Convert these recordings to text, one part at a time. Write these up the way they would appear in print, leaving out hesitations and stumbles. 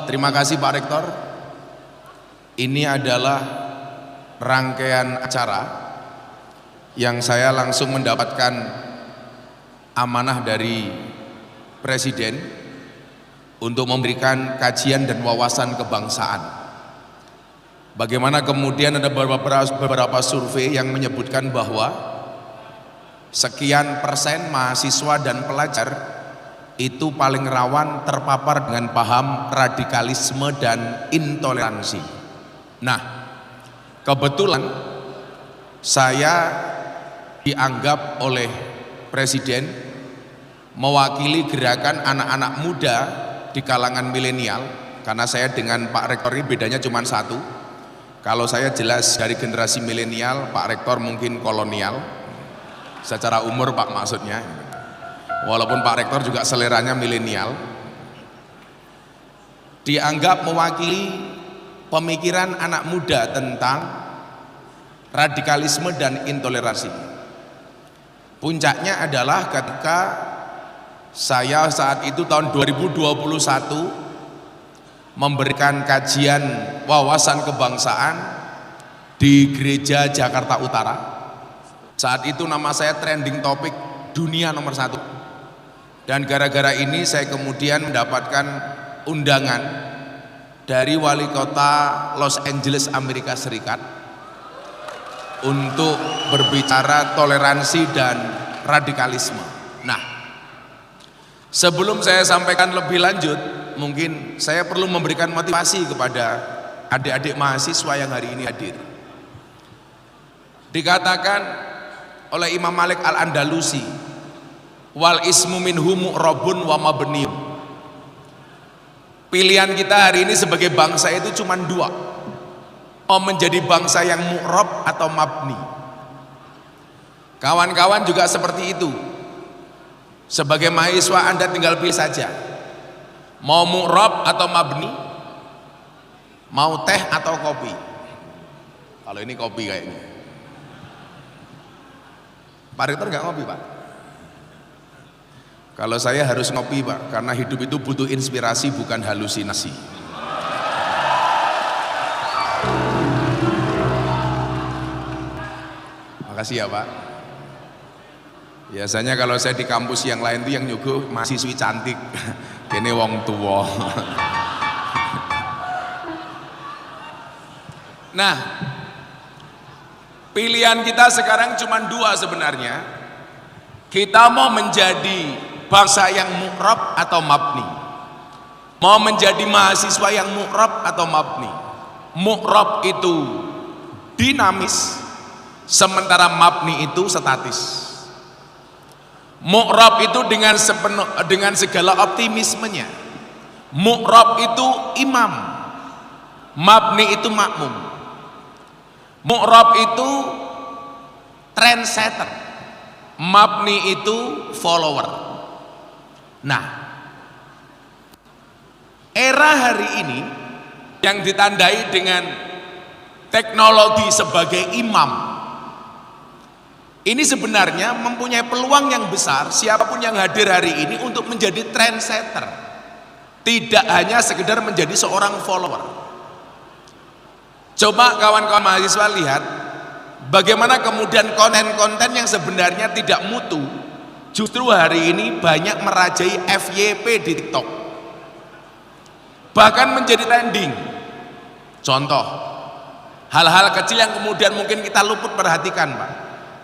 Terima kasih Pak Rektor. Ini adalah rangkaian acara yang saya langsung mendapatkan amanah dari Presiden untuk memberikan kajian dan wawasan kebangsaan. Bagaimana kemudian ada beberapa survei yang menyebutkan bahwa sekian persen mahasiswa dan pelajar itu paling rawan terpapar dengan paham radikalisme dan intoleransi. Nah, kebetulan saya dianggap oleh Presiden mewakili gerakan anak-anak muda di kalangan milenial, karena saya dengan Pak Rektor ini bedanya cuma satu. Kalau saya jelas dari generasi milenial, Pak Rektor mungkin kolonial secara umur Pak maksudnya. Walaupun Pak Rektor juga seleranya milenial, dianggap mewakili pemikiran anak muda tentang radikalisme dan intoleransi. Puncaknya adalah ketika saya saat itu tahun 2021 memberikan kajian wawasan kebangsaan di Gereja Jakarta Utara. Saat itu nama saya trending topik dunia nomor 1. Dan gara-gara ini saya kemudian mendapatkan undangan dari wali kota Los Angeles Amerika Serikat untuk berbicara toleransi dan radikalisme. Nah, sebelum saya sampaikan lebih lanjut, mungkin saya perlu memberikan motivasi kepada adik-adik mahasiswa yang hari ini hadir. Dikatakan oleh Imam Malik Al-Andalusi, wal ismu minhu mu'rabun wa mabniyun. Pilihan kita hari ini sebagai bangsa itu cuma dua, mau menjadi bangsa yang mu'rab atau mabni. Kawan-kawan juga seperti itu. Sebagai mahasiswa Anda tinggal pilih saja, mau mu'rab atau mabni, mau teh atau kopi. Kalau ini kopi kayaknya. Pak Rektor nggak ngopi Pak? Kalau saya harus ngopi Pak, karena hidup itu butuh inspirasi bukan halusinasi. Makasih ya Pak. Biasanya kalau saya di kampus yang lain itu yang nyuguh mahasiswi cantik, kene wong tua. Nah, pilihan kita sekarang cuma dua sebenarnya. Kita mau menjadi bangsa yang mu'rab atau mabni, mau menjadi mahasiswa yang mu'rab atau mabni. Mu'rab itu dinamis, sementara mabni itu statis. Mu'rab itu dengan segala optimismenya. Mu'rab itu imam, mabni itu makmum. Mu'rab itu trendsetter, mabni itu follower. Nah, era hari ini yang ditandai dengan teknologi sebagai imam, ini sebenarnya mempunyai peluang yang besar siapapun yang hadir hari ini untuk menjadi trendsetter, tidak hanya sekedar menjadi seorang follower. Coba kawan-kawan mahasiswa lihat bagaimana kemudian konten-konten yang sebenarnya tidak mutu justru hari ini banyak merajai FYP di TikTok, bahkan menjadi trending. Contoh, hal-hal kecil yang kemudian mungkin kita luput perhatikan Pak.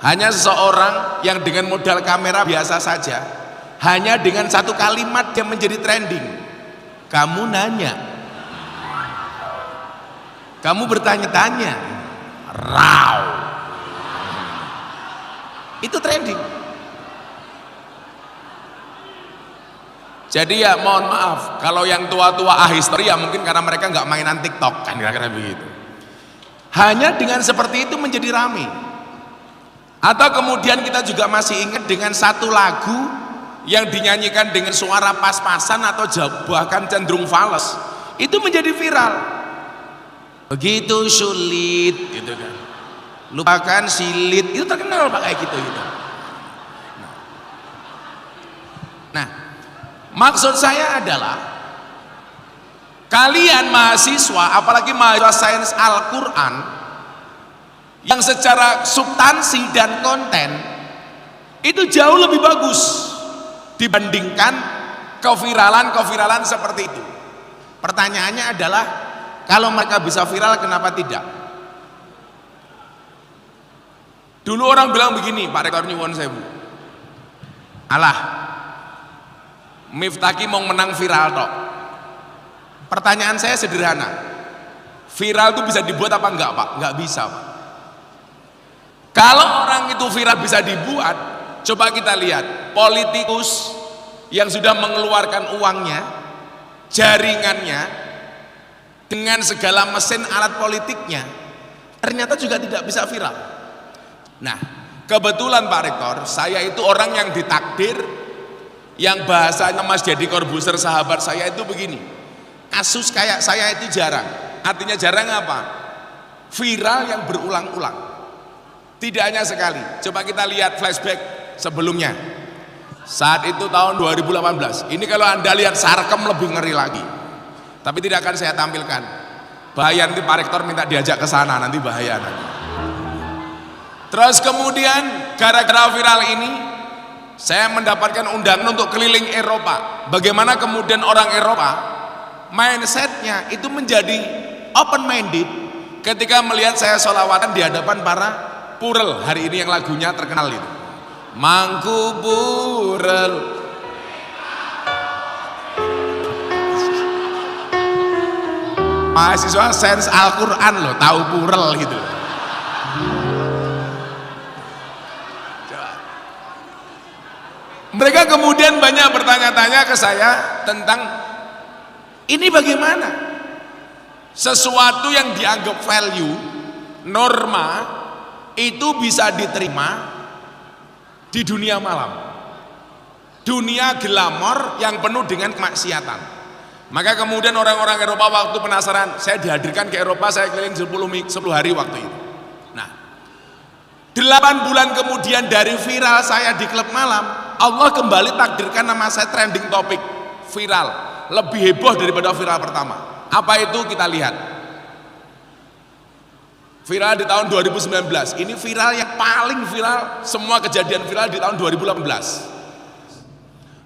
Hanya seseorang yang dengan modal kamera biasa saja, hanya dengan satu kalimat dia menjadi trending. Kamu nanya, kamu bertanya-tanya, raw, itu trending. Jadi ya mohon maaf kalau yang tua-tua ahistoria mungkin karena mereka nggak mainan TikTok kan, kira-kira begitu. Hanya dengan seperti itu menjadi rame. Atau kemudian kita juga masih ingat dengan satu lagu yang dinyanyikan dengan suara pas-pasan atau bahkan cenderung fals, itu menjadi viral. Begitu sulit gitu kan, lupakan silit, itu terkenal Pak kayak gitu. Nah, maksud saya adalah Kalian mahasiswa, apalagi mahasiswa sains Al-Quran, yang secara substansi dan konten itu jauh lebih bagus dibandingkan keviralan seperti itu. Pertanyaannya adalah, kalau mereka bisa viral, kenapa tidak? Dulu orang bilang begini, Pak Rektor nyuwun sewu, alah Miftaki mau menang viral tok. Pertanyaan saya sederhana, viral itu bisa dibuat apa enggak Pak? Enggak bisa Pak. Kalau orang itu viral bisa dibuat, coba kita lihat politikus yang sudah mengeluarkan uangnya, jaringannya, dengan segala mesin alat politiknya, ternyata juga tidak bisa viral. Nah, kebetulan Pak Rektor, saya itu orang yang ditakdir, yang bahasanya Mas Deddy Corbuzier sahabat saya itu begini, kasus kayak saya itu jarang. Artinya jarang apa? Viral yang berulang-ulang. Tidak hanya sekali. Coba kita lihat flashback sebelumnya. Saat itu tahun 2018. Ini kalau Anda lihat Sarkem lebih ngeri lagi. Tapi tidak akan saya tampilkan. Bahaya, nanti Pak Rektor minta diajak ke sana, nanti bahaya nanti. Terus kemudian gara-gara viral ini saya mendapatkan undangan untuk keliling Eropa. Bagaimana kemudian orang Eropa mindsetnya itu menjadi open minded ketika melihat saya sholawatan di hadapan para purel. Hari ini yang lagunya terkenal itu, Mangku Purel. Mahasiswa sains Al-Quran loh, tahu purel gitu. Mereka kemudian banyak bertanya-tanya ke saya tentang ini bagaimana sesuatu yang dianggap value, norma, itu bisa diterima di dunia malam, dunia glamor yang penuh dengan kemaksiatan. Maka kemudian orang-orang Eropa waktu penasaran, saya dihadirkan ke Eropa, saya keliling 10 hari waktu itu. Nah, 8 bulan kemudian dari viral saya di klub malam, Allah kembali takdirkan nama saya trending topik viral, lebih heboh daripada viral pertama. Apa itu? Kita lihat. Viral di tahun 2019. Ini viral yang paling viral, semua kejadian viral di tahun 2018.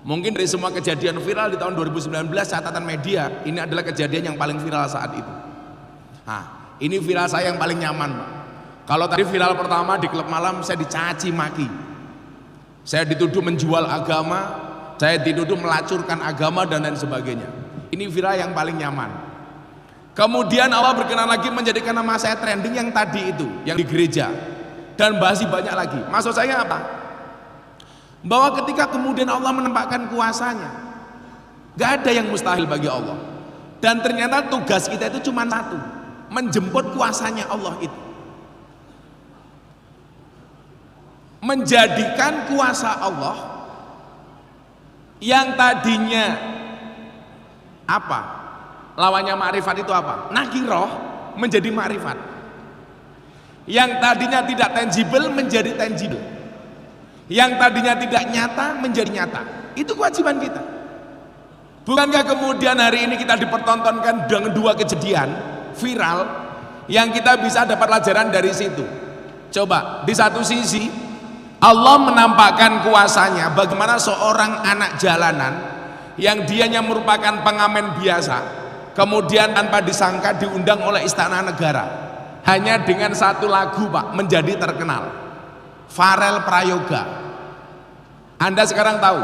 Mungkin dari semua kejadian viral di tahun 2019 catatan media, ini adalah kejadian yang paling viral saat itu. Nah, ini viral saya yang paling nyaman, Pak. Kalau tadi viral pertama di klub malam saya dicaci maki. Saya dituduh menjual agama, saya dituduh melacurkan agama dan lain sebagainya. Ini viral yang paling nyaman. Kemudian Allah berkenan lagi menjadikan nama saya trending yang tadi itu, yang di gereja, dan masih banyak lagi. Maksud saya apa? Bahwa ketika kemudian Allah menempatkan kuasanya, gak ada yang mustahil bagi Allah. Dan ternyata tugas kita itu cuma satu, menjemput kuasanya Allah itu, menjadikan kuasa Allah yang tadinya apa? Lawannya makrifat itu apa? Nakiroh menjadi makrifat. Yang tadinya tidak tangible menjadi tangible. Yang tadinya tidak nyata menjadi nyata. Itu kewajiban kita. Bukankah kemudian hari ini kita dipertontonkan dengan 2 kejadian viral yang kita bisa dapat pelajaran dari situ? Coba, di satu sisi Allah menampakkan kuasanya, bagaimana seorang anak jalanan yang dianya merupakan pengamen biasa, kemudian tanpa disangka diundang oleh Istana Negara, hanya dengan satu lagu Pak menjadi terkenal, Farel Prayoga. Anda sekarang tahu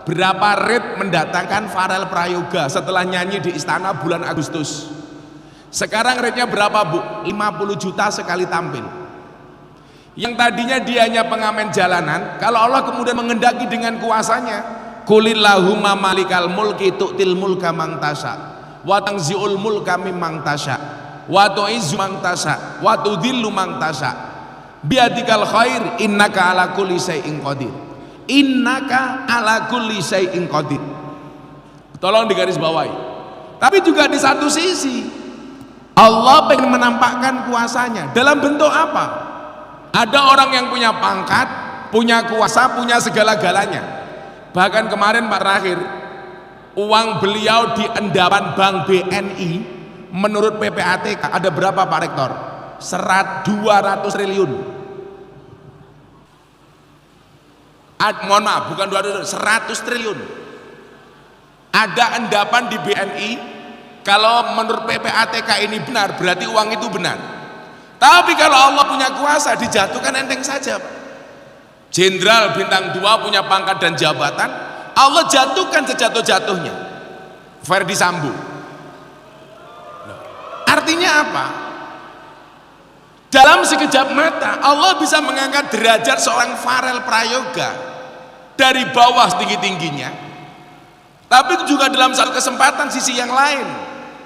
berapa rate mendatangkan Farel Prayoga setelah nyanyi di Istana bulan Agustus? Sekarang rate-nya berapa Bu? 50 juta sekali tampil. Yang tadinya dia hanya pengamen jalanan, kalau Allah kemudian mengendaki dengan kuasanya, Qulillahumma malikal mulki tu'til mulka man tasha wa tanzi'ul mulka mimman tasha wa tu'izzu man tasha wa tudhillu man tasha biadikal khair innaka ala kulli syai'in qadir. Innaka ala kulli syai'in qadir. Tolong digarisbawahi. Tapi juga di satu sisi Allah ingin menampakkan kuasanya dalam bentuk apa? Ada orang yang punya pangkat, punya kuasa, punya segala-galanya. Bahkan kemarin Pak terakhir Uang beliau di endapan Bank BNI menurut PPATK ada berapa Pak Rektor? 200 triliun. Mohon maaf, bukan 200, 100 triliun. Ada endapan di BNI, kalau menurut PPATK ini benar, berarti uang itu benar. Tapi kalau Allah punya kuasa, dijatuhkan enteng saja. Jenderal bintang 2 punya pangkat dan jabatan, Allah jatuhkan sejatuh-jatuhnya. Verdi Sambo. Artinya apa? Dalam sekejap mata Allah bisa mengangkat derajat seorang Farel Prayoga dari bawah setinggi-tingginya. Tapi juga dalam satu kesempatan sisi yang lain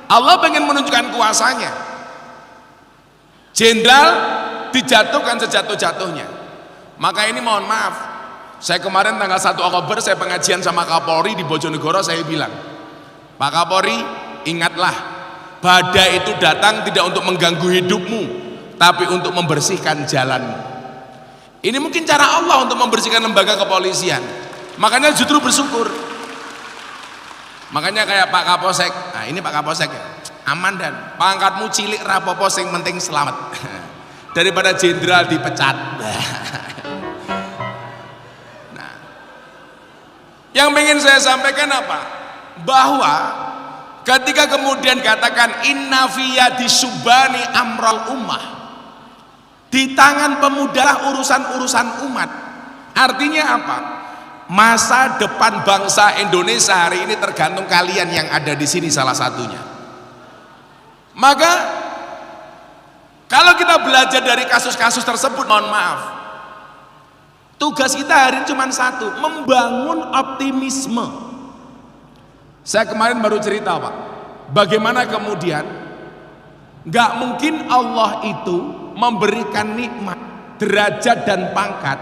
Allah ingin menunjukkan kuasanya. Jenderal dijatuhkan sejatuh-jatuhnya. Maka ini mohon maaf, saya kemarin tanggal 1 Oktober saya pengajian sama Kapolri di Bojonegoro, saya bilang, Pak Kapolri, ingatlah, badai itu datang tidak untuk mengganggu hidupmu, tapi untuk membersihkan jalanmu. Ini mungkin cara Allah untuk membersihkan lembaga kepolisian. Makanya justru bersyukur. Makanya kayak Pak Kapolsek, nah ini Pak Kapolsek ya, aman dan pangkatmu cilik rapopo sing penting selamat daripada jenderal dipecat. Nah, yang ingin saya sampaikan apa? Bahwa ketika kemudian katakan inna fiyadi subani amral ummah, di tangan pemuda urusan-urusan umat. Artinya apa? Masa depan bangsa Indonesia hari ini tergantung kalian yang ada di sini salah satunya. Maka kalau kita belajar dari kasus-kasus tersebut, mohon maaf, tugas kita hari ini cuma satu, membangun optimisme. Saya kemarin baru cerita Pak, bagaimana kemudian nggak mungkin Allah itu memberikan nikmat, derajat dan pangkat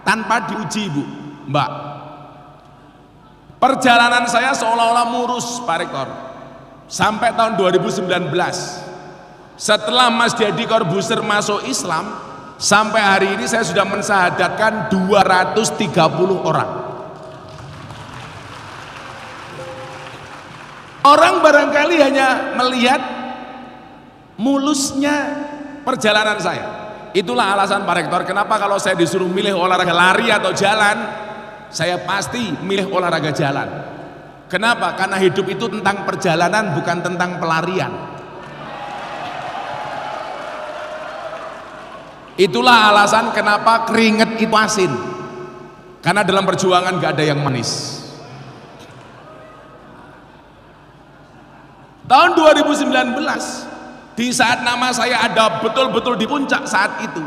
tanpa diuji Bu. Mbak, perjalanan saya seolah-olah murus Pak Rektor sampai tahun 2019. Setelah Mas Deddy Corbuzier masuk Islam, sampai hari ini saya sudah mensahadatkan 230 orang. Orang barangkali hanya melihat mulusnya perjalanan saya. Itulah alasan Pak Rektor kenapa kalau saya disuruh milih olahraga lari atau jalan, saya pasti milih olahraga jalan. Kenapa? Karena hidup itu tentang perjalanan, bukan tentang pelarian. Itulah alasan kenapa keringet itu asin, karena dalam perjuangan gak ada yang manis. Tahun 2019, di saat nama saya ada betul-betul di puncak saat itu,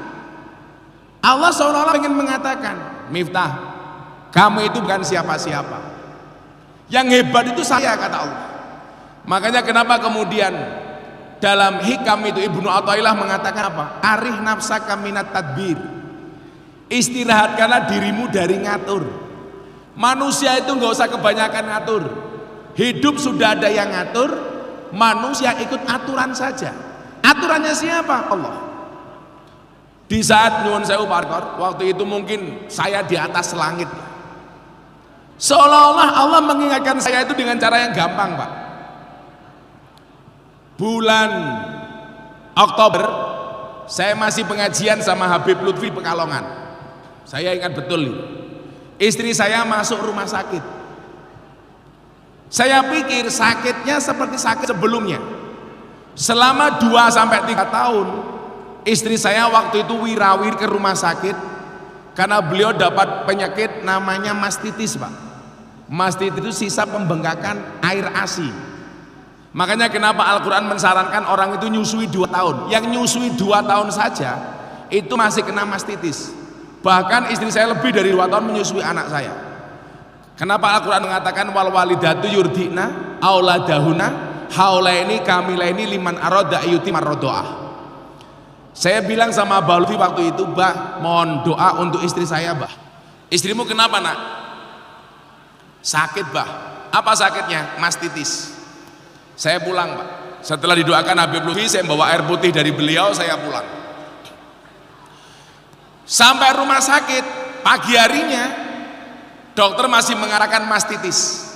Allah seolah-olah ingin mengatakan, Miftah, kamu itu bukan siapa-siapa, yang hebat itu saya, kata Allah. Makanya kenapa kemudian dalam hikam itu Ibnu Athaillah mengatakan apa? Arih nafsaka minat tadbir, istirahatkanlah dirimu dari ngatur. Manusia itu nggak usah kebanyakan ngatur, hidup sudah ada yang ngatur, manusia ikut aturan saja. Aturannya siapa? Allah. Di saat nyuwun sewu Pak Rektor, waktu itu mungkin saya di atas langit, seolah-olah Allah mengingatkan saya itu dengan cara yang gampang Pak. Bulan Oktober saya masih pengajian sama Habib Lutfi Pekalongan. Saya ingat betul, istri saya masuk rumah sakit. Saya pikir sakitnya seperti sakit sebelumnya. Selama 2-3 tahun istri saya waktu itu wirawir ke rumah sakit karena beliau dapat penyakit namanya mastitis Pak. Mastitis itu sisa pembengkakan air ASI. Makanya kenapa Al-Quran mensarankan orang itu nyusui 2 tahun. Yang nyusui 2 tahun saja itu masih kena mastitis. Bahkan istri saya lebih dari 2 tahun menyusui anak saya. Kenapa Al-Quran mengatakan wal walidatu yurdina auladahuna haulaini kamilaini liman arada ayyuti marrodoah. Saya bilang sama Mbah Lutfi waktu itu, Mbah mohon doa untuk istri saya Mbah. Istrimu kenapa nak? Sakit Mbah. Apa sakitnya? Mastitis. Saya pulang Pak. Setelah didoakan Habib Lutfi, saya bawa air putih dari beliau, saya pulang. Sampai rumah sakit, pagi harinya dokter masih mengarahkan mastitis.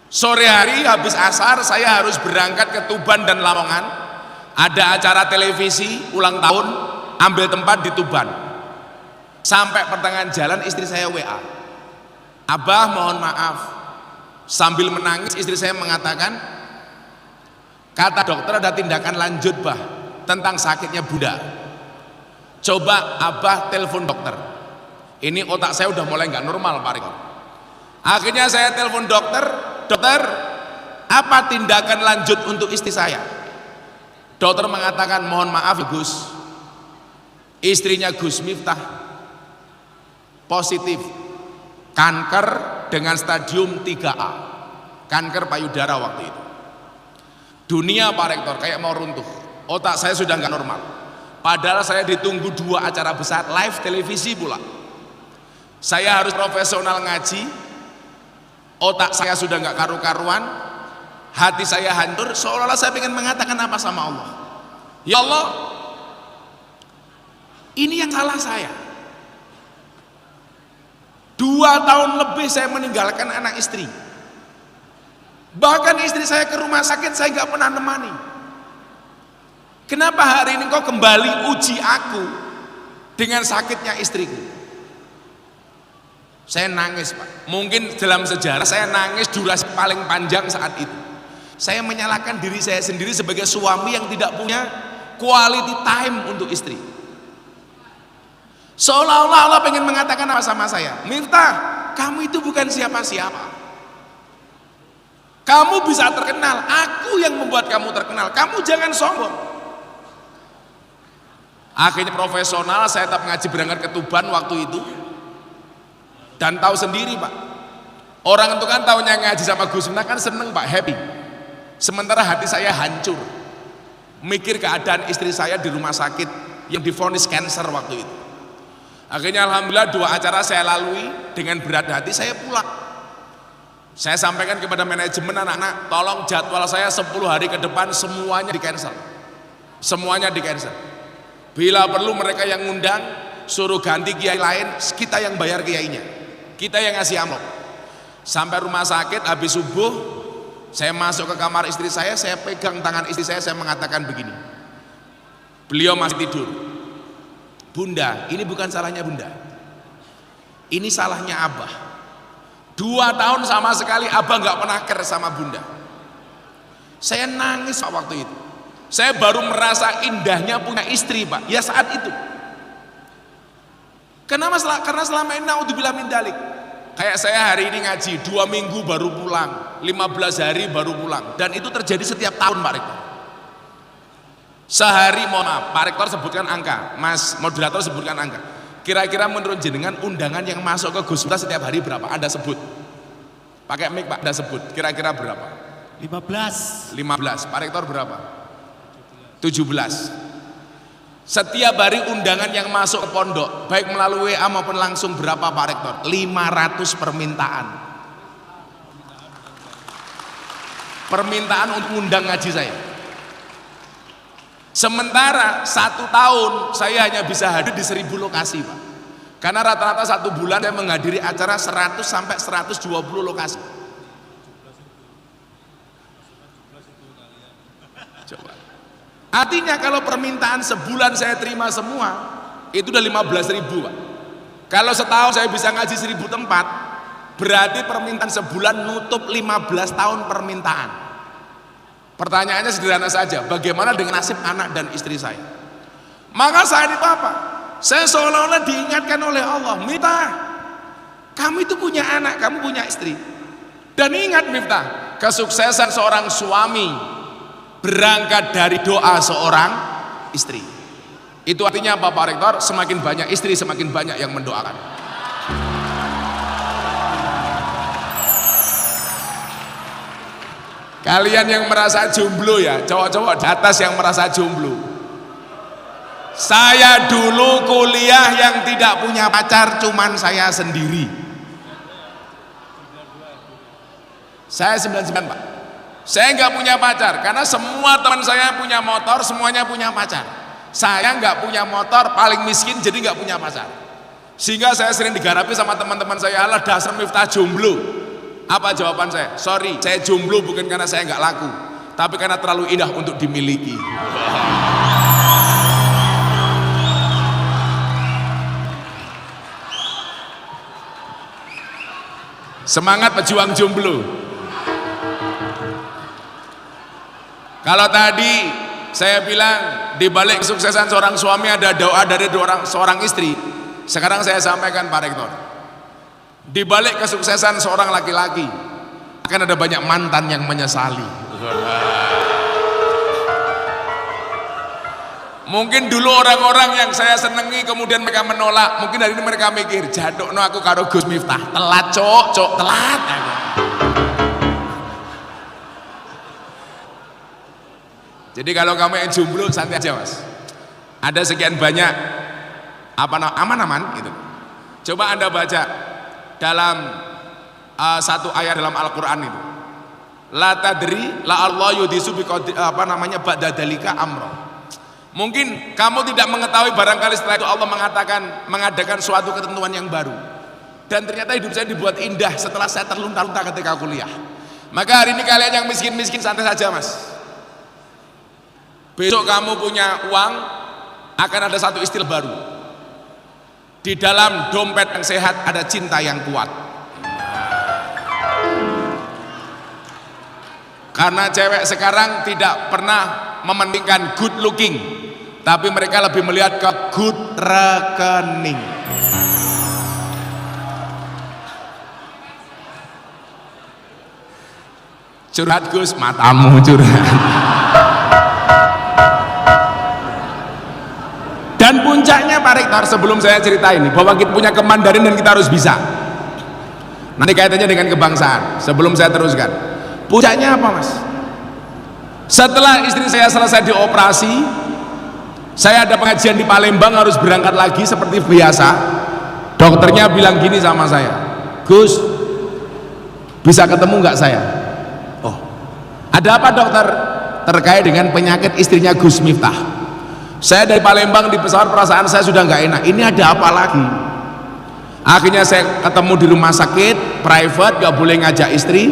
Sore hari habis asar saya harus berangkat ke Tuban dan Lamongan, ada acara televisi ulang tahun, ambil tempat di Tuban. Sampai pertengahan jalan istri saya WA, "Abah mohon maaf." Sambil menangis istri saya mengatakan, "Kata dokter ada tindakan lanjut bah tentang sakitnya Bunda. Coba Abah telepon dokter." Ini otak saya udah mulai nggak normal Pak Riko. Akhirnya saya telepon dokter, "Dokter, apa tindakan lanjut untuk istri saya?" Dokter mengatakan, "Mohon maaf Gus, istrinya Gus Miftah positif kanker dengan stadium 3A, kanker payudara waktu itu." Dunia Pak Rektor kayak mau runtuh, otak saya sudah nggak normal. Padahal saya ditunggu 2 acara besar live televisi pula. Saya harus profesional ngaji, otak saya sudah nggak karu-karuan, hati saya hancur, seolah-olah saya ingin mengatakan apa sama Allah. Ya Allah, ini yang salah saya. 2 tahun lebih saya meninggalkan anak istri. Bahkan istri saya ke rumah sakit saya nggak pernah nemani. Kenapa hari ini kau kembali uji aku dengan sakitnya istriku? Saya nangis Pak, mungkin dalam sejarah saya nangis durasi paling panjang saat itu. Saya menyalahkan diri saya sendiri sebagai suami yang tidak punya quality time untuk istri. Seolah-olah Allah pengen mengatakan apa sama saya, "Miftah, kamu itu bukan siapa-siapa. Kamu bisa terkenal, aku yang membuat kamu terkenal, kamu jangan sombong." Akhirnya profesional, saya tetap ngaji berangkat ke Tuban waktu itu. Dan tahu sendiri Pak, orang itu kan tahunya ngaji sama Gus Miftah kan seneng Pak, happy. Sementara hati saya hancur, mikir keadaan istri saya di rumah sakit yang divonis kanker waktu itu. Akhirnya alhamdulillah 2 acara saya lalui dengan berat hati, saya pulang. Saya sampaikan kepada manajemen, "Anak-anak, tolong jadwal saya 10 hari ke depan semuanya di cancel. Semuanya di cancel. Bila perlu mereka yang ngundang, suruh ganti kiai lain, kita yang bayar kiainya. Kita yang ngasih amplop." Sampai rumah sakit habis subuh, saya masuk ke kamar istri saya pegang tangan istri saya mengatakan begini. Beliau masih tidur. "Bunda, ini bukan salahnya Bunda. Ini salahnya Abah. 2 tahun sama sekali Abah nggak pernah care sama Bunda." Saya nangis Pak waktu itu. Saya baru merasa indahnya punya istri Pak, ya saat itu. Kenapa? Karena selama ini naudzubillah min dzalik. Kayak saya hari ini ngaji 2 minggu baru pulang, 15 hari baru pulang, dan itu terjadi setiap tahun Pak Rektor. Sehari, mohon maaf, Pak Rektor sebutkan angka, Mas moderator sebutkan angka. Kira-kira menurut jenengan undangan yang masuk ke Gus Miftah setiap hari berapa? Anda sebut. Pakai mic Pak, Anda sebut. Kira-kira berapa? 15. Pak Rektor berapa? 17. Setiap hari undangan yang masuk ke pondok, baik melalui WA maupun langsung berapa Pak Rektor? 500 permintaan. Permintaan untuk undang ngaji saya. Sementara 1 tahun saya hanya bisa hadir di 1000 lokasi Pak. Karena rata-rata 1 bulan saya menghadiri acara 100 sampai 120 lokasi. Coba. Artinya kalau permintaan sebulan saya terima semua, itu udah 15.000 Pak. Kalau setahun saya bisa ngaji 1000 tempat, berarti permintaan sebulan nutup 15 tahun permintaan. Pertanyaannya sederhana saja, bagaimana dengan nasib anak dan istri saya? Maka saat itu apa? Saya seolah-olah diingatkan oleh Allah, "Miftah, kamu itu punya anak, kamu punya istri. Dan ingat Miftah, kesuksesan seorang suami berangkat dari doa seorang istri." Itu artinya apa Pak Rektor? Semakin banyak istri, semakin banyak yang mendoakan. Kalian yang merasa jomblo ya, cowok-cowok di atas yang merasa jomblo. Saya dulu kuliah yang tidak punya pacar, cuman saya sendiri. Saya 99 Pak. Saya nggak punya pacar karena semua teman saya punya motor, semuanya punya pacar. Saya nggak punya motor, paling miskin jadi nggak punya pacar. Sehingga saya sering digarapi sama teman-teman saya, "Alah dasar Miftah jomblo." Apa jawaban saya? Sorry, saya jomblo bukan karena saya nggak laku, tapi karena terlalu indah untuk dimiliki. Semangat pejuang jomblo. Kalau tadi saya bilang di balik kesuksesan seorang suami ada doa dari seorang istri, sekarang saya sampaikan Pak Rektor, di balik kesuksesan seorang laki-laki akan ada banyak mantan yang menyesali. Mungkin dulu orang-orang yang saya senengi kemudian mereka menolak, mungkin hari ini mereka mikir jadukno aku karo Gus Miftah, telat cok telat. Jadi kalau kamu yang jomblo santai aja mas, ada sekian banyak aman-aman gitu. Coba Anda baca dalam satu ayat dalam Al-Quran itu, la tadri la Allah yudisu ba'da dalika amro. Mungkin kamu tidak mengetahui, barangkali setelah itu Allah mengadakan suatu ketentuan yang baru, dan ternyata hidup saya dibuat indah setelah saya terlunta-lunta ketika kuliah. Maka hari ini kalian yang miskin-miskin santai saja mas, besok kamu punya uang, akan ada satu istilah baru. Di dalam dompet yang sehat ada cinta yang kuat. Karena cewek sekarang tidak pernah mementingkan good looking, tapi mereka lebih melihat ke good rekening. Curhat Gus, matamu curhat. Dan puncaknya Pak Rektor, sebelum saya cerita ini bahwa kita punya kemandarin dan kita harus bisa, nanti kaitannya dengan kebangsaan, sebelum saya teruskan, puncaknya apa mas? Setelah istri saya selesai dioperasi, saya ada pengajian di Palembang, harus berangkat lagi seperti biasa. Dokternya bilang gini sama saya, Gus, bisa ketemu nggak saya? Oh, ada apa dokter? Terkait dengan penyakit istrinya Gus Miftah. Saya dari Palembang di pesawat, perasaan saya sudah nggak enak, ini ada apa lagi? Akhirnya saya ketemu di rumah sakit private, nggak boleh ngajak istri.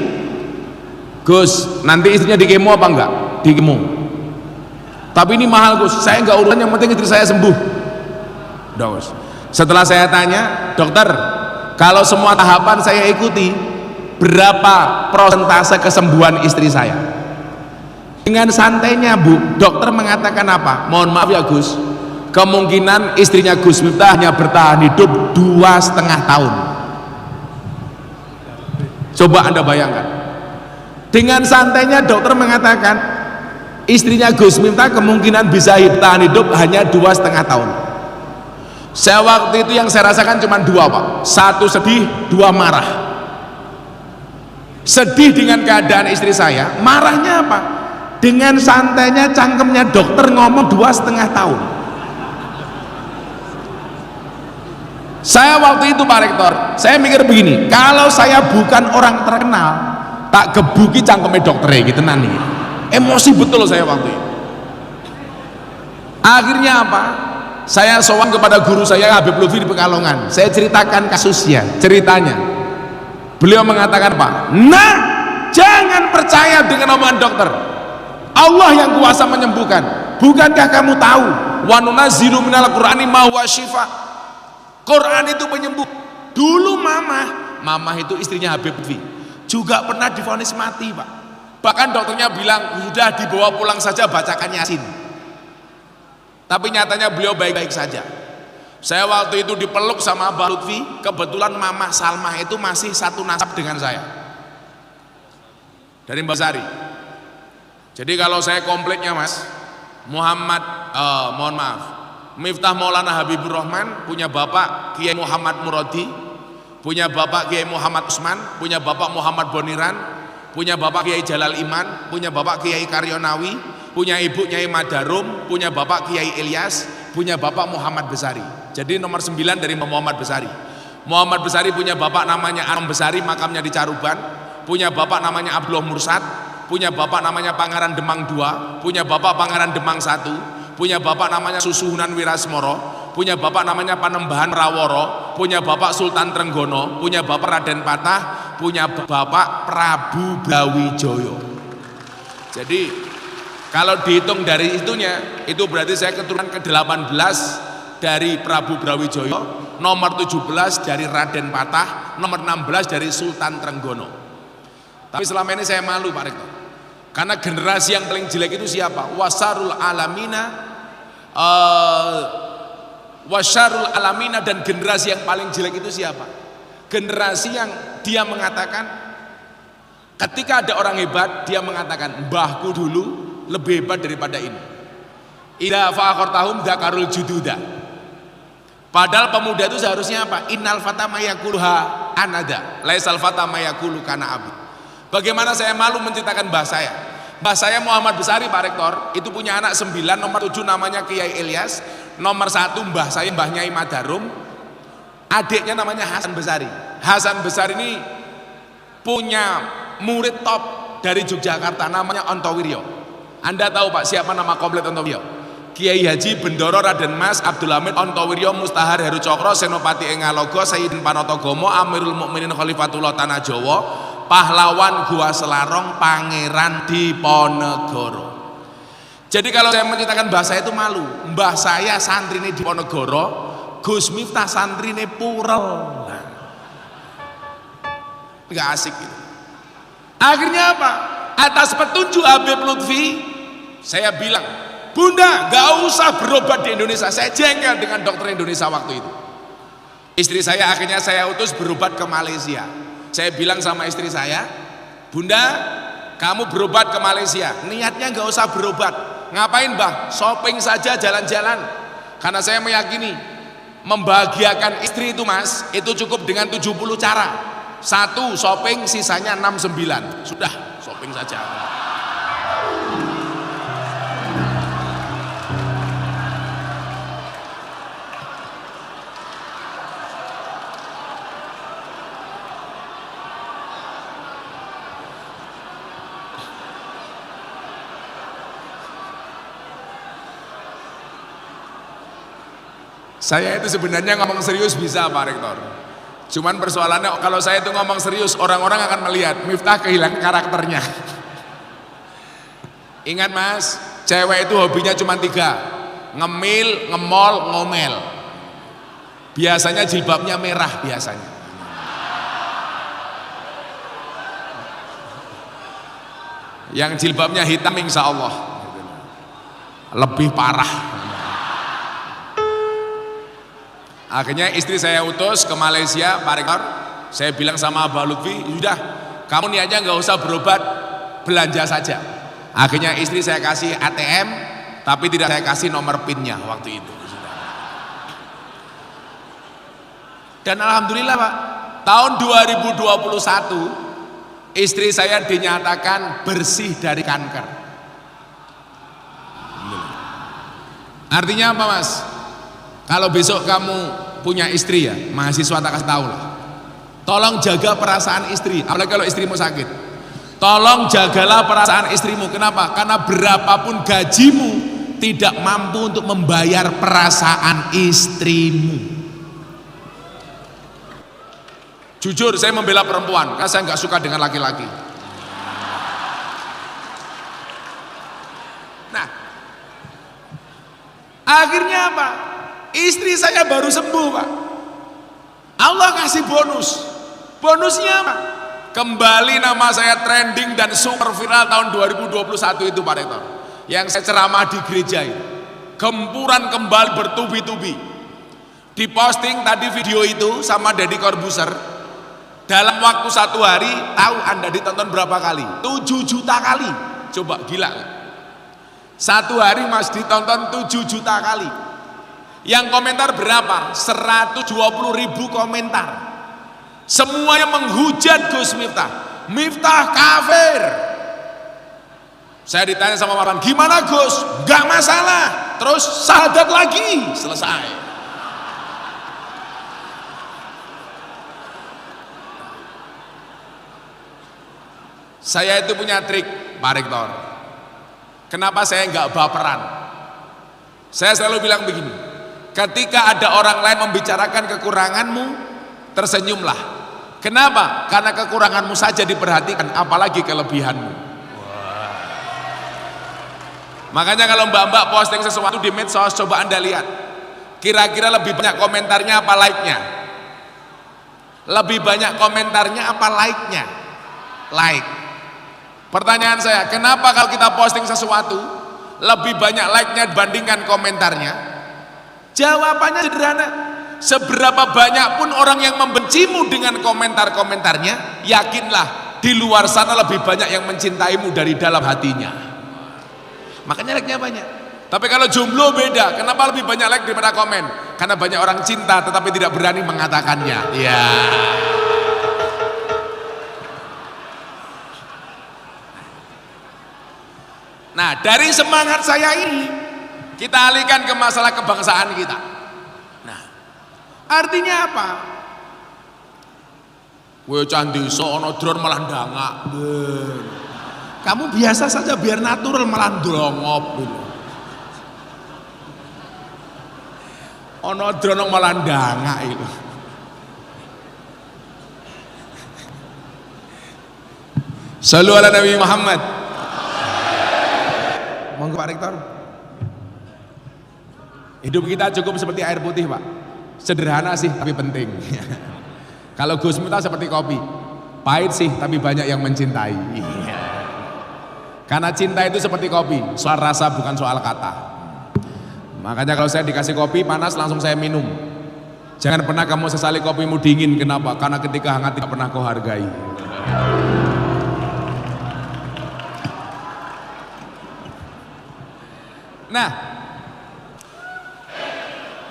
Gus, nanti istrinya di kemo apa enggak? Di kemo. Tapi ini mahal Gus, saya nggak urusan, yang penting istri saya sembuh. Gus. Setelah saya tanya, dokter, kalau semua tahapan saya ikuti, berapa persentase kesembuhan istri saya? Dengan santainya Bu, dokter mengatakan apa? Mohon maaf ya Gus, kemungkinan istrinya Gus Miftah hanya bertahan hidup 2,5 tahun. Coba Anda bayangkan. Dengan santainya dokter mengatakan istrinya Gus Miftah kemungkinan bisa bertahan hidup hanya 2,5 tahun. Saya waktu itu yang saya rasakan cuma dua Pak, satu sedih, dua marah. Sedih dengan keadaan istri saya, marahnya apa? Dengan santainya cangkemnya dokter ngomong 2,5 tahun. Saya waktu itu Pak Rektor, saya mikir begini, kalau saya bukan orang terkenal, tak gebuki cangkemnya dokternya gitu nanti. Emosi betul saya waktu itu. Akhirnya apa? Saya sowan kepada guru saya Habib Lutfi di Pekalongan. Saya ceritakan kasusnya, ceritanya. Beliau mengatakan Pak, nah jangan percaya dengan omongan dokter. Allah yang kuasa menyembuhkan. Bukankah kamu tahu wa nunazzilu minal qur'ani ma huwa syifa? Quran itu penyembuh. Dulu mama itu istrinya Habib Lutfi juga pernah divonis mati Pak. Bahkan dokternya bilang sudah dibawa pulang saja, bacakan Yasin. Tapi nyatanya beliau baik-baik saja. Saya waktu itu dipeluk sama Mbak Lutfi, kebetulan Mama Salmah itu masih satu nasab dengan saya, dari Mbak Sari. Jadi kalau saya kompleknya mas, mohon maaf, Miftah Maulana Habibur Rahman punya bapak Kiai Muhammad Muradi, punya bapak Kiai Muhammad Usman, punya bapak Muhammad Boniran, punya bapak Kiai Jalal Iman, punya bapak Kiai Karyonawi, punya ibu Nyai Madarum, punya bapak Kiai Ilyas, punya bapak Muhammad Besari. Jadi nomor 9 dari Muhammad Besari. Muhammad Besari punya bapak namanya Anom Besari, makamnya di Caruban, punya bapak namanya Abdullah Mursad, punya bapak namanya Pangeran Demang II, punya bapak Pangeran Demang I, punya bapak namanya Susuhunan Wirasmoro, punya bapak namanya Panembahan Raworo, punya Bapak Sultan Trenggono, punya Bapak Raden Patah, punya Bapak Prabu Brawijaya. Jadi kalau dihitung dari itunya, itu berarti saya keturunan ke-18 dari Prabu Brawijaya, nomor 17 dari Raden Patah, nomor 16 dari Sultan Trenggono. Tapi selama ini saya malu Pak Rektor, karena generasi yang paling jelek itu siapa? Wasarul alamina, dan generasi yang paling jelek itu siapa? Generasi yang dia mengatakan ketika ada orang hebat, dia mengatakan mbahku dulu lebih hebat daripada ini. Idza faqartahum dzakarul jududa. Padahal pemuda itu seharusnya apa? Innal fata mayakuluha anada, laisal fata mayakulu kana abi. Bagaimana saya malu menceritakan mbah saya. Mbah saya Muhammad Besari Pak Rektor, itu punya anak 9, nomor 7 namanya Kiai Ilyas, nomor 1 mbah saya Mbah Nyai Madarum, adiknya namanya Hasan Besari. Hasan Besari ini punya murid top dari Yogyakarta namanya Ontowiryo. Anda tahu Pak siapa nama komplit Ontowiryo? Kiai Haji Bendoro Raden Mas Abdul Hamid Ontowiryo Mustahar Heru Cokro Senopati Engalogo Sayyidin Panotogomo Amirul Mukminin Khalifatullah Tanah Jawa pahlawan Gua Selarong Pangeran Diponegoro. Jadi kalau saya menceritakan mbah saya itu malu. Mbah saya santrine Diponegoro, Gus Miftah santrine Purel. Nah, nggak asik gitu. Akhirnya apa? Atas petunjuk Habib Lutfi, saya bilang, Bunda, gak usah berobat di Indonesia. Saya jengkel dengan dokter Indonesia waktu itu. Istri saya akhirnya saya utus berobat ke Malaysia. Saya bilang sama istri saya, Bunda, kamu berobat ke Malaysia. Niatnya gak usah berobat. Ngapain Mbah? Shopping saja, jalan-jalan. Karena saya meyakini membahagiakan istri itu Mas, itu cukup dengan 70 cara. 1 shopping, sisanya 69. Sudah, shopping saja. Saya itu sebenarnya ngomong serius bisa Pak Rektor. Cuman persoalannya kalau saya itu ngomong serius, orang-orang akan melihat Miftah kehilangan karakternya. Ingat Mas, cewek itu hobinya cuma 3, ngemil, ngemol, ngomel. Biasanya jilbabnya merah biasanya. Yang jilbabnya hitam insya Allah lebih parah. Akhirnya istri saya utus ke Malaysia Pak Rektor. Saya bilang sama Abah Lutfi, sudah kamu niatnya nggak usah berobat, belanja saja. Akhirnya istri saya kasih ATM, tapi tidak saya kasih nomor PIN-nya waktu itu. Dan alhamdulillah Pak, tahun 2021 istri saya dinyatakan bersih dari kanker. Artinya apa Mas? Kalau besok kamu punya istri ya, mahasiswa tak kasih tahu lah. Tolong jaga perasaan istri, apalagi kalau istrimu sakit. Tolong jagalah perasaan istrimu. Kenapa? Karena berapapun gajimu tidak mampu untuk membayar perasaan istrimu. Jujur saya membela perempuan, karena saya nggak suka dengan laki-laki. Nah, akhirnya apa? Istri saya baru sembuh Pak. Allah kasih bonus. Bonusnya apa? Kembali nama saya trending dan super viral tahun 2021 itu Pak Rektor. Yang saya ceramah di gereja itu. Gempuran kembali bertubi-tubi. Diposting tadi video itu sama Deddy Corbuzier. Dalam waktu 1 hari, tahu Anda ditonton berapa kali? 7 juta kali. Coba gila. 1 hari Mas ditonton 7 juta kali. Yang komentar berapa? 120.000 komentar. Semuanya menghujat Gus Miftah. Miftah kafir. Saya ditanya sama orang, gimana Gus? Gak masalah. Terus syahadat lagi. Selesai. Saya itu punya trik Pak Rektor. Kenapa saya nggak baperan? Saya selalu bilang begini, Ketika ada orang lain membicarakan kekuranganmu, tersenyumlah. Kenapa? Karena kekuranganmu saja diperhatikan, apalagi kelebihanmu. Makanya kalau mbak-mbak posting sesuatu di medsos, coba Anda lihat, kira-kira lebih banyak komentarnya apa like-nya? Lebih banyak komentarnya apa like-nya? Like. Pertanyaan saya, kenapa kalau kita posting sesuatu lebih banyak like-nya dibandingkan komentarnya? Jawabannya sederhana. Seberapa banyak pun orang yang membencimu dengan komentar-komentarnya, yakinlah di luar sana lebih banyak yang mencintaimu dari dalam hatinya. Makanya like-nya banyak. Tapi kalau jomblo beda. Kenapa lebih banyak like daripada komen? Karena banyak orang cinta tetapi tidak berani mengatakannya. Ya. Nah, dari semangat saya ini kita alihkan ke masalah kebangsaan kita. Nah, artinya apa? Kowe candi so ono drone malah ndangak. Kamu biasa saja biar natural malah ndrongop gitu. Ono drone malah ndangak itu. Shallu ala Nabi Muhammad. Monggo Pak Rektor. Hidup kita cukup seperti air putih, Pak. Sederhana sih tapi penting. Kalau Gus Miftah seperti kopi, pahit sih tapi banyak yang mencintai. Karena cinta itu seperti kopi, soal rasa bukan soal kata. Makanya kalau saya dikasih kopi panas langsung saya minum. Jangan pernah kamu sesali kopimu dingin. Kenapa? Karena ketika hangat tidak pernah kau hargai. Nah,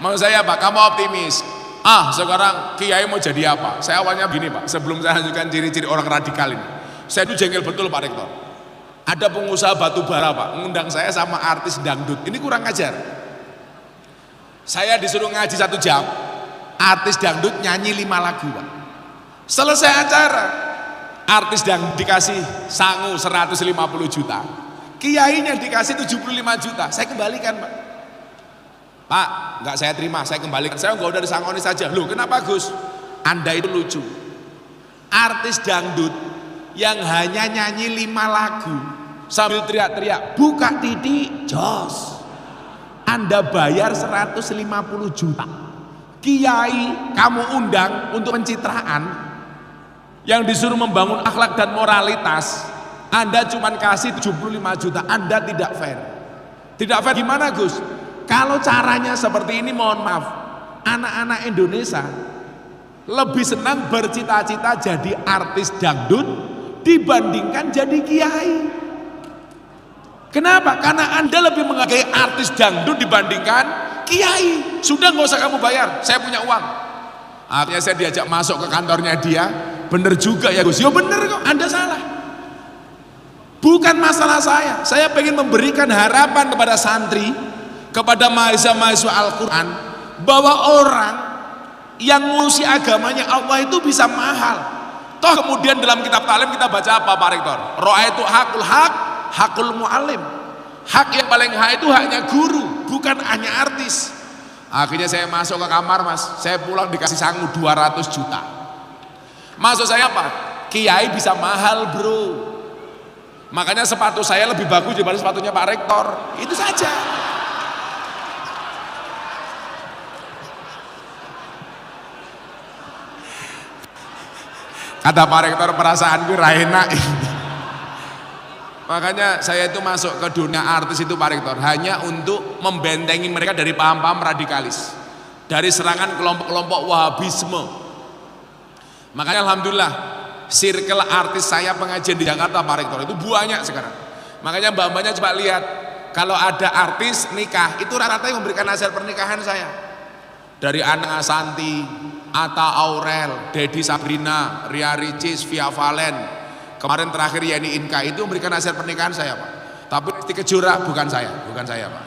mau saya Pak, kamu optimis. Sekarang Kiai mau jadi apa? Saya awalnya begini Pak, sebelum saya lanjutkan ciri-ciri orang radikal ini. Saya itu jengkel betul Pak Rektor. Ada pengusaha batu bara Pak, mengundang saya sama artis dangdut. Ini kurang ajar. Saya disuruh ngaji 1 jam, artis dangdut nyanyi 5 lagu Pak. Selesai acara, artis dangdut dikasih sangu 150 juta. Kiainya dikasih 75 juta. Saya kembalikan Pak. Pak, enggak saya terima, saya kembalikan. Saya enggak udah disangoni saja. Loh, kenapa Gus? Anda itu lucu. Artis dangdut yang hanya nyanyi 5 lagu sambil teriak-teriak, buka titik, jos. Anda bayar 150 juta. Kiai kamu undang untuk pencitraan yang disuruh membangun akhlak dan moralitas. Anda cuma kasih 75 juta, Anda tidak fair. Tidak fair gimana Gus? Kalau caranya seperti ini, mohon maaf, anak-anak Indonesia lebih senang bercita-cita jadi artis dangdut dibandingkan jadi kiai. Kenapa? Karena Anda lebih menghargai artis dangdut dibandingkan kiai. Sudah nggak usah kamu bayar, saya punya uang. Akhirnya saya diajak masuk ke kantornya dia. Bener juga ya Gus, ya bener kok, Anda salah. Bukan masalah saya pengen memberikan harapan kepada santri, kepada mahasiswa Al-Quran, bahwa orang yang ngurusi agamanya Allah itu bisa mahal. Toh kemudian dalam kitab taklim kita baca apa Pak Rektor? Ra'aitu hakul hak, hakul mu'alim. Hak yang paling hak itu haknya guru, bukan hanya artis. Akhirnya saya masuk ke kamar Mas, saya pulang dikasih sangu 200 juta. Maksud saya apa? Kiai bisa mahal bro. Makanya sepatu saya lebih bagus daripada sepatunya Pak Rektor. Itu saja. Kata Pak Rektor, perasaanku enak. Makanya saya itu masuk ke dunia artis itu Pak Rektor hanya untuk membentengi mereka dari paham-paham radikalis, dari serangan kelompok-kelompok Wahabisme. Makanya alhamdulillah circle artis saya pengajian di Jakarta Pak Rektor itu banyak sekarang. Makanya mbak-mbaknya coba lihat, kalau ada artis nikah itu rata-rata yang memberikan hasil pernikahan saya. Dari Ana Asanti, Atta Aurel, Dedi Sabrina, Ria Ricis, Via Valen, kemarin terakhir Yeni Inka itu memberikan hasil pernikahan saya Pak. Tapi Lesti Kejora bukan saya Pak.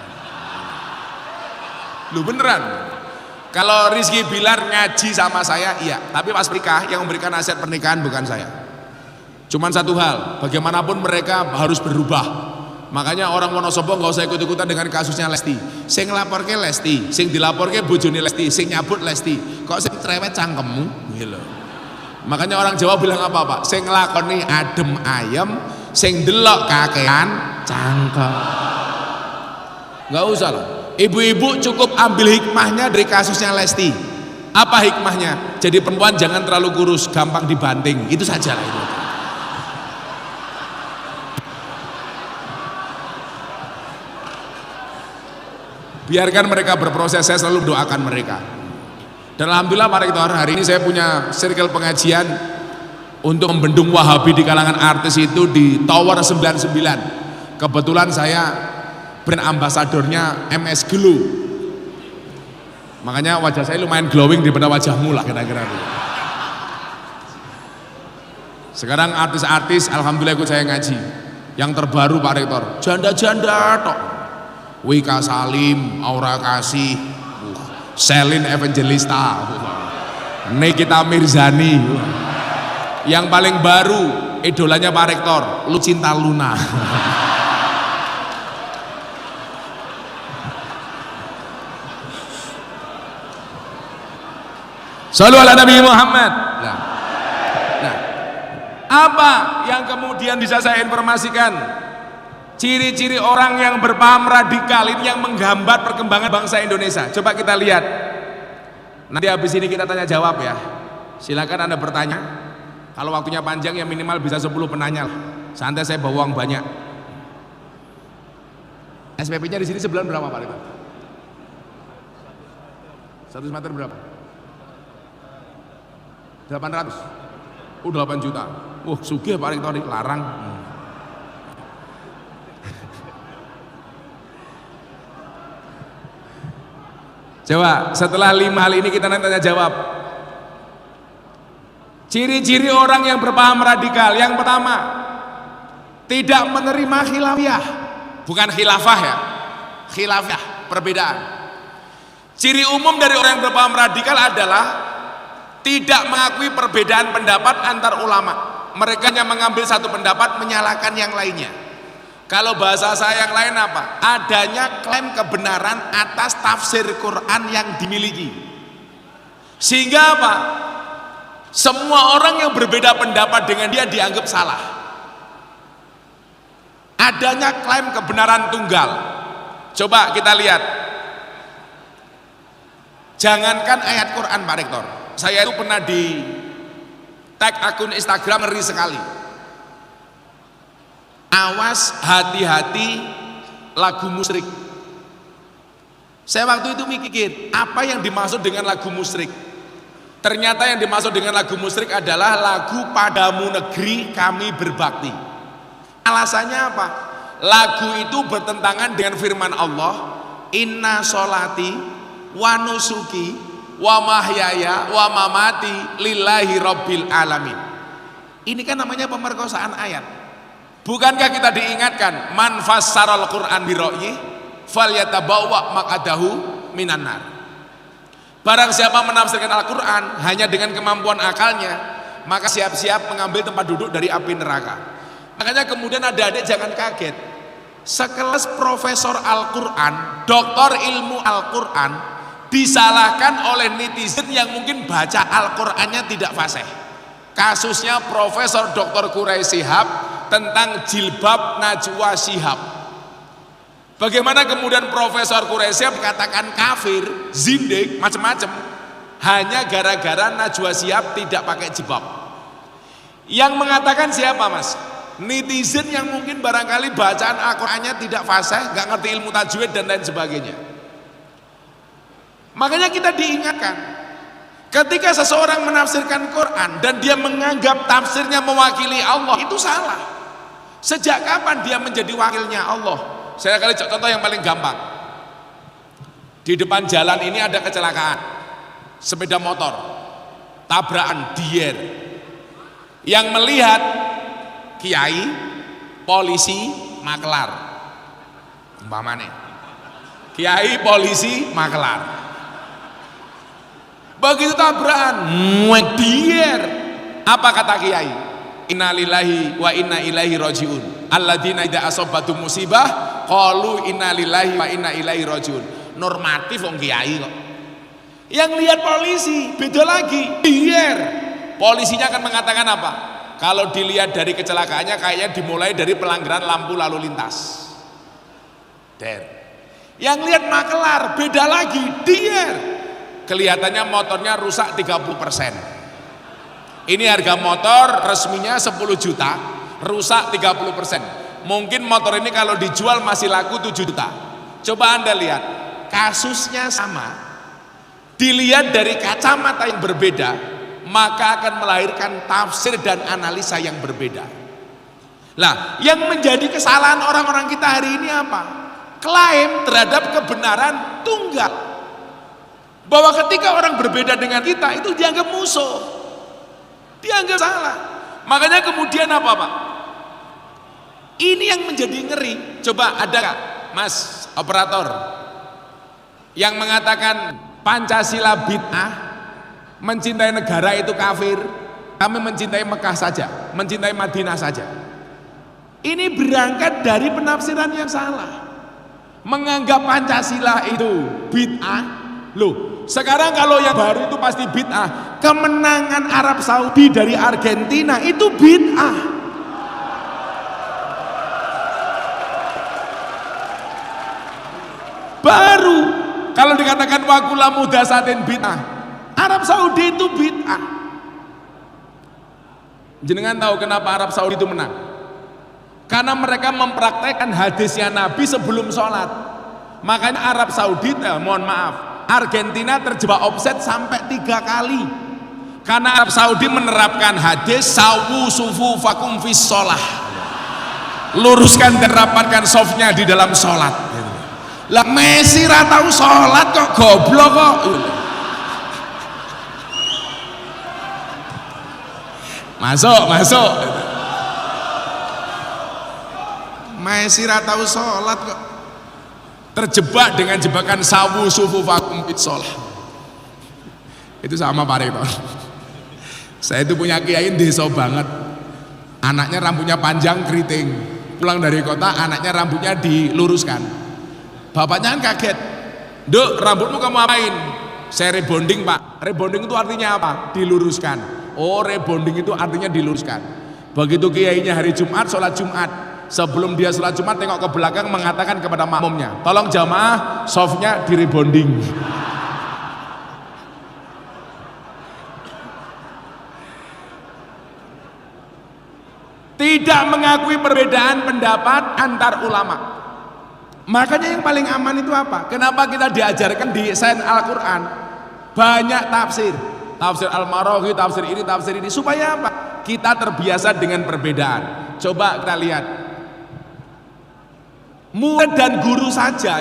Lu beneran? Kalau Rizky Bilar ngaji sama saya, iya. Tapi pas nikah yang memberikan hasil pernikahan bukan saya. Cuman satu hal, bagaimanapun mereka harus berubah. Makanya orang Wonosobo nggak usah ikut-ikutan dengan kasusnya Lesti. Sing nglaporke Lesti, sing dilaporke bojone Lesti, sing nyabut Lesti. Kok sing cerewet cangkemmu? Gitu. Makanya orang Jawa bilang apa Pak? Sing nglakoni adem ayem, sing delok kakean cangkem. Nggak usah lah. Ibu-ibu cukup ambil hikmahnya dari kasusnya Lesti. Apa hikmahnya? Jadi perempuan jangan terlalu kurus, gampang dibanting. Itu saja lah itu. Biarkan mereka berproses, saya selalu doakan mereka. Dan alhamdulillah Pak Rektor, hari ini saya punya circle pengajian untuk membendung Wahabi di kalangan artis itu di Tower 99. Kebetulan saya brand ambasadornya MS Glow. Makanya wajah saya lumayan glowing daripada wajahmu lah kira-kira. Sekarang artis-artis alhamdulillah ikut saya ngaji. Yang terbaru Pak Rektor, janda-janda tok. Wika Salim, Aura Kasih, Selin Evangelista, Nikita Mirzani. Yang paling baru idolanya Pak Rektor, Lucinta Luna. Shallu ala Nabi Muhammad. Nah, apa yang kemudian bisa saya informasikan? Ciri-ciri orang yang berpaham radikal ini yang menghambat perkembangan bangsa Indonesia. Coba kita lihat. Nanti habis ini kita tanya jawab ya. Silakan Anda bertanya. Kalau waktunya panjang ya minimal bisa 10 penanya lah. Santai, saya bawa uang banyak. SPP-nya di sini sebulan berapa Pak Rektor? 1 meter berapa? 800. 8 juta. Sugih Pak Rektor, larang. Coba setelah 5 hal ini kita nanti tanya jawab. Ciri-ciri orang yang berpaham radikal. Yang pertama, tidak menerima khilafiyah. Bukan khilafah ya, khilafiyah, perbedaan. Ciri umum dari orang yang berpaham radikal adalah tidak mengakui perbedaan pendapat antar ulama. Mereka hanya mengambil satu pendapat, menyalahkan yang lainnya. Kalau bahasa saya yang lain apa? Adanya klaim kebenaran atas tafsir Quran yang dimiliki. Sehingga apa? Semua orang yang berbeda pendapat dengan dia dianggap salah. Adanya klaim kebenaran tunggal. Coba kita lihat. Jangankan ayat Quran Pak Rektor. Saya itu pernah di tag akun Instagram, ngeri sekali. Awas, hati-hati lagu musyrik. Saya waktu itu mikir, apa yang dimaksud dengan lagu musyrik? Ternyata yang dimaksud dengan lagu musyrik adalah lagu Padamu Negeri Kami Berbakti. Alasannya apa? Lagu itu bertentangan dengan firman Allah, Inna sholati wa nusuki wa mahyaya wa mamati lillahi rabbil alamin. Ini kan namanya pemerkosaan ayat. Bukankah kita diingatkan man fassaral Quran bi ra'yi falyatabawwa maq'adahu minan nar. Barang siapa menafsirkan Al-Qur'an hanya dengan kemampuan akalnya, maka siap-siap mengambil tempat duduk dari api neraka. Makanya kemudian adik-adik jangan kaget. Sekelas profesor Al-Qur'an, doktor ilmu Al-Qur'an disalahkan oleh netizen yang mungkin baca Al-Qur'annya tidak fasih. Kasusnya Profesor Dr. Quraisy Shihab tentang jilbab Najwa Shihab. Bagaimana kemudian Profesor Quraisy Shihab dikatakan kafir, zindik, macam-macam hanya gara-gara Najwa Shihab tidak pakai jilbab. Yang mengatakan siapa Mas? Netizen yang mungkin barangkali bacaan Al-Qur'annya tidak fasih, nggak ngerti ilmu tajwid dan lain sebagainya. Makanya kita diingatkan, ketika seseorang menafsirkan Quran dan dia menganggap tafsirnya mewakili Allah, itu salah. Sejak kapan dia menjadi wakilnya Allah? Saya kali contoh yang paling gampang. Di depan jalan ini ada kecelakaan, sepeda motor, tabrakan, dier. Yang melihat kiai, polisi, maklar. Umpamane. Kiai, polisi, maklar. Begitu tabrakan, dier. Apa kata kiai? Innalillahi wa inna ilaihi rajiun. alladzina idza asabatu musibah qalu inna lillahi wa inna ilaihi rajiun. Normatif wong kiai kok. Yang lihat polisi beda lagi. Biar polisinya akan mengatakan apa? Kalau dilihat dari kecelakaannya kayaknya dimulai dari pelanggaran lampu lalu lintas. Yang lihat makelar beda lagi. Kelihatannya motornya rusak 30%. Ini harga motor resminya 10 juta, rusak 30%. Mungkin motor ini kalau dijual masih laku 7 juta. Coba Anda lihat, kasusnya sama, dilihat dari kacamata yang berbeda, maka akan melahirkan tafsir dan analisa yang berbeda. Lah, yang menjadi kesalahan orang-orang kita hari ini apa? Klaim terhadap kebenaran tunggal. Bahwa ketika orang berbeda dengan kita itu dianggap musuh, dianggap salah. Makanya kemudian apa Pak? Ini yang menjadi ngeri. Coba ada gak Mas operator yang mengatakan Pancasila bid'ah, mencintai negara itu kafir, kami mencintai Mekah saja, mencintai Madinah saja. Ini berangkat dari penafsiran yang salah. Menganggap Pancasila itu bid'ah. Loh, sekarang kalau yang baru itu pasti bid'ah. Kemenangan Arab Saudi dari Argentina itu bid'ah. Baru kalau dikatakan wakula mudasatin bid'ah, Arab Saudi itu bid'ah. Jenengan tahu kenapa Arab Saudi itu menang? Karena mereka mempraktekkan hadisnya Nabi sebelum sholat. Makanya Arab Saudi, mohon maaf, Argentina terjebak offset sampai 3 kali. Karena Arab Saudi menerapkan hadis sawu sufu fakum fis sholah. Luruskan dan rapatkan softnya di dalam sholat. Lah Messi ratau sholat kok goblok kok. Masuk. Messi ratau sholat kok. Terjebak dengan jebakan sawu sufu fakum fis sholah. Itu sama Pak Rektor. Saya itu punya kiai desa banget. Anaknya rambutnya panjang keriting. Pulang dari kota anaknya rambutnya diluruskan. Bapaknya kan kaget. Duk, rambutmu kamu apain? Saya rebonding Pak. Rebonding itu artinya apa? Diluruskan. Oh, rebonding itu artinya diluruskan. Begitu kiainya hari Jumat sholat Jumat, sebelum dia sholat Jumat tengok ke belakang mengatakan kepada makmumnya, tolong jamaah softnya di rebonding. Tidak mengakui perbedaan pendapat antar ulama. Makanya yang paling aman itu apa? Kenapa kita diajarkan di sains Al-Quran banyak tafsir, tafsir Al-Maraghi, tafsir ini, supaya apa? Kita terbiasa dengan perbedaan. Coba kita lihat, murid dan guru saja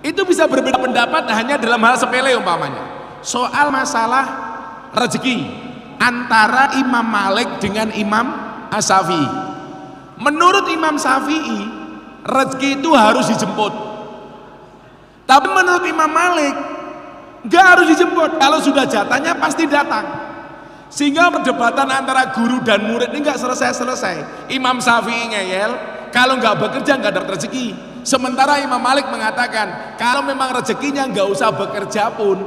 itu bisa berbeda pendapat hanya dalam hal sepele umpamanya. Soal masalah rezeki antara Imam Malik dengan Imam Syafi'i. Menurut Imam Syafi'i, rezeki itu harus dijemput. Tapi menurut Imam Malik, nggak harus dijemput. Kalau sudah jatahnya pasti datang. Sehingga perdebatan antara guru dan murid ini nggak selesai-selesai. Imam Syafi'i ngeyel, kalau nggak bekerja nggak dapat rezeki. Sementara Imam Malik mengatakan, kalau memang rezekinya nggak usah bekerja pun,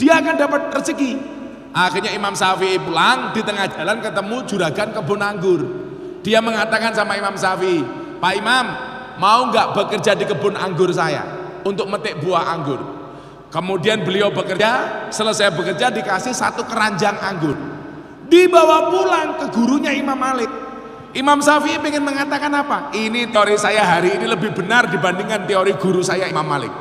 dia akan dapat rezeki. Akhirnya Imam Syafi'i pulang, di tengah jalan ketemu juragan kebun anggur. Dia mengatakan sama Imam Syafi'i, Pak Imam, mau nggak bekerja di kebun anggur saya untuk metik buah anggur? Kemudian beliau bekerja, selesai bekerja dikasih 1 keranjang anggur. Dibawa pulang ke gurunya Imam Malik. Imam Syafi'i ingin mengatakan apa? Ini teori saya hari ini lebih benar dibandingkan teori guru saya Imam Malik.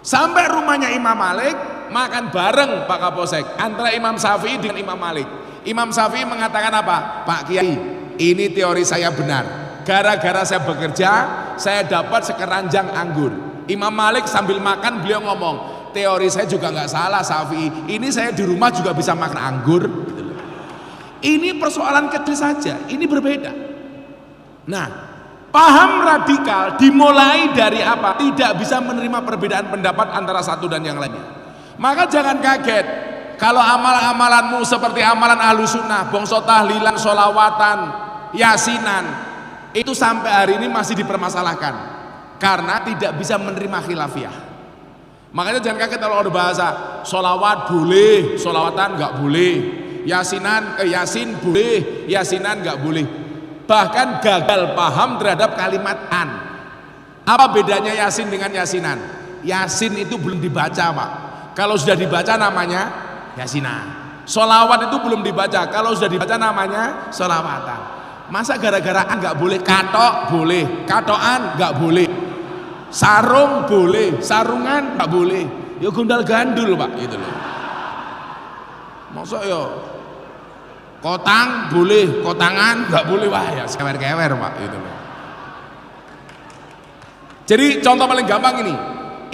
Sampai rumahnya Imam Malik, makan bareng Pak Kapolsek antara Imam Syafi'i dengan Imam Malik. Imam Syafi'i mengatakan apa? Pak Kiai, ini teori saya benar. Gara-gara saya bekerja, saya dapat sekeranjang anggur. Imam Malik sambil makan beliau ngomong, teori saya juga nggak salah Syafi'i. Ini saya di rumah juga bisa makan anggur. Ini persoalan kecil saja. Ini berbeda. Nah, paham radikal dimulai dari apa? Tidak bisa menerima perbedaan pendapat antara satu dan yang lainnya. Maka jangan kaget kalau amalan-amalanmu seperti amalan ahlu sunnah, bongso tahlilan, sholawatan, yasinan, itu sampai hari ini masih dipermasalahkan karena tidak bisa menerima khilafiyah. Makanya jangan kaget kalau ada bahasa sholawat boleh, sholawatan nggak boleh, yasin boleh, yasinan nggak boleh. Bahkan gagal paham terhadap kalimat an. Apa bedanya yasin dengan yasinan? Yasin itu belum dibaca, Pak. Kalau sudah dibaca namanya yasinan. Sholawat itu belum dibaca. Kalau sudah dibaca namanya sholawatan. Masa gara-gara an nggak boleh? Katok boleh, katoan nggak boleh. Sarung boleh, sarungan nggak boleh. Ya gondal gandul, Pak, gitu loh. Masa ya kotang boleh, kotangan nggak boleh, wah ya kewer-kewer, Pak, gitu loh. Jadi contoh paling gampang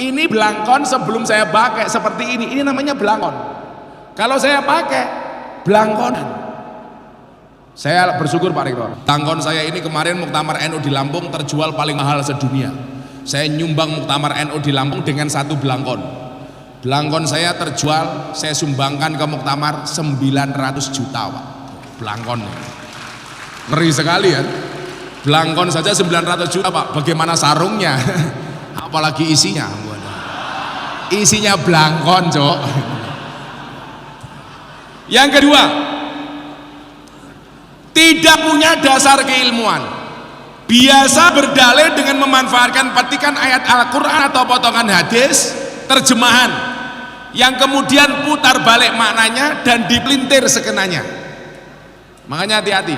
ini belangkon sebelum saya pakai seperti ini namanya belangkon. Kalau saya pakai belangkonan, saya bersyukur Pak Rektor. Belangkon saya ini kemarin Muktamar NU di Lampung terjual paling mahal sedunia. Saya nyumbang Muktamar NU di Lampung dengan satu belangkon. Belangkon saya terjual, saya sumbangkan ke Muktamar 900 juta, Pak. Belangkon. Ngeri sekali ya. Belangkon saja 900 juta, Pak. Bagaimana sarungnya? Apalagi isinya. Isinya belangkon, Cok. Yang kedua, tidak punya dasar keilmuan. Biasa berdalil dengan memanfaatkan petikan ayat Al-Quran atau potongan hadis, terjemahan yang kemudian putar balik maknanya dan dipelintir sekenanya. Makanya hati-hati.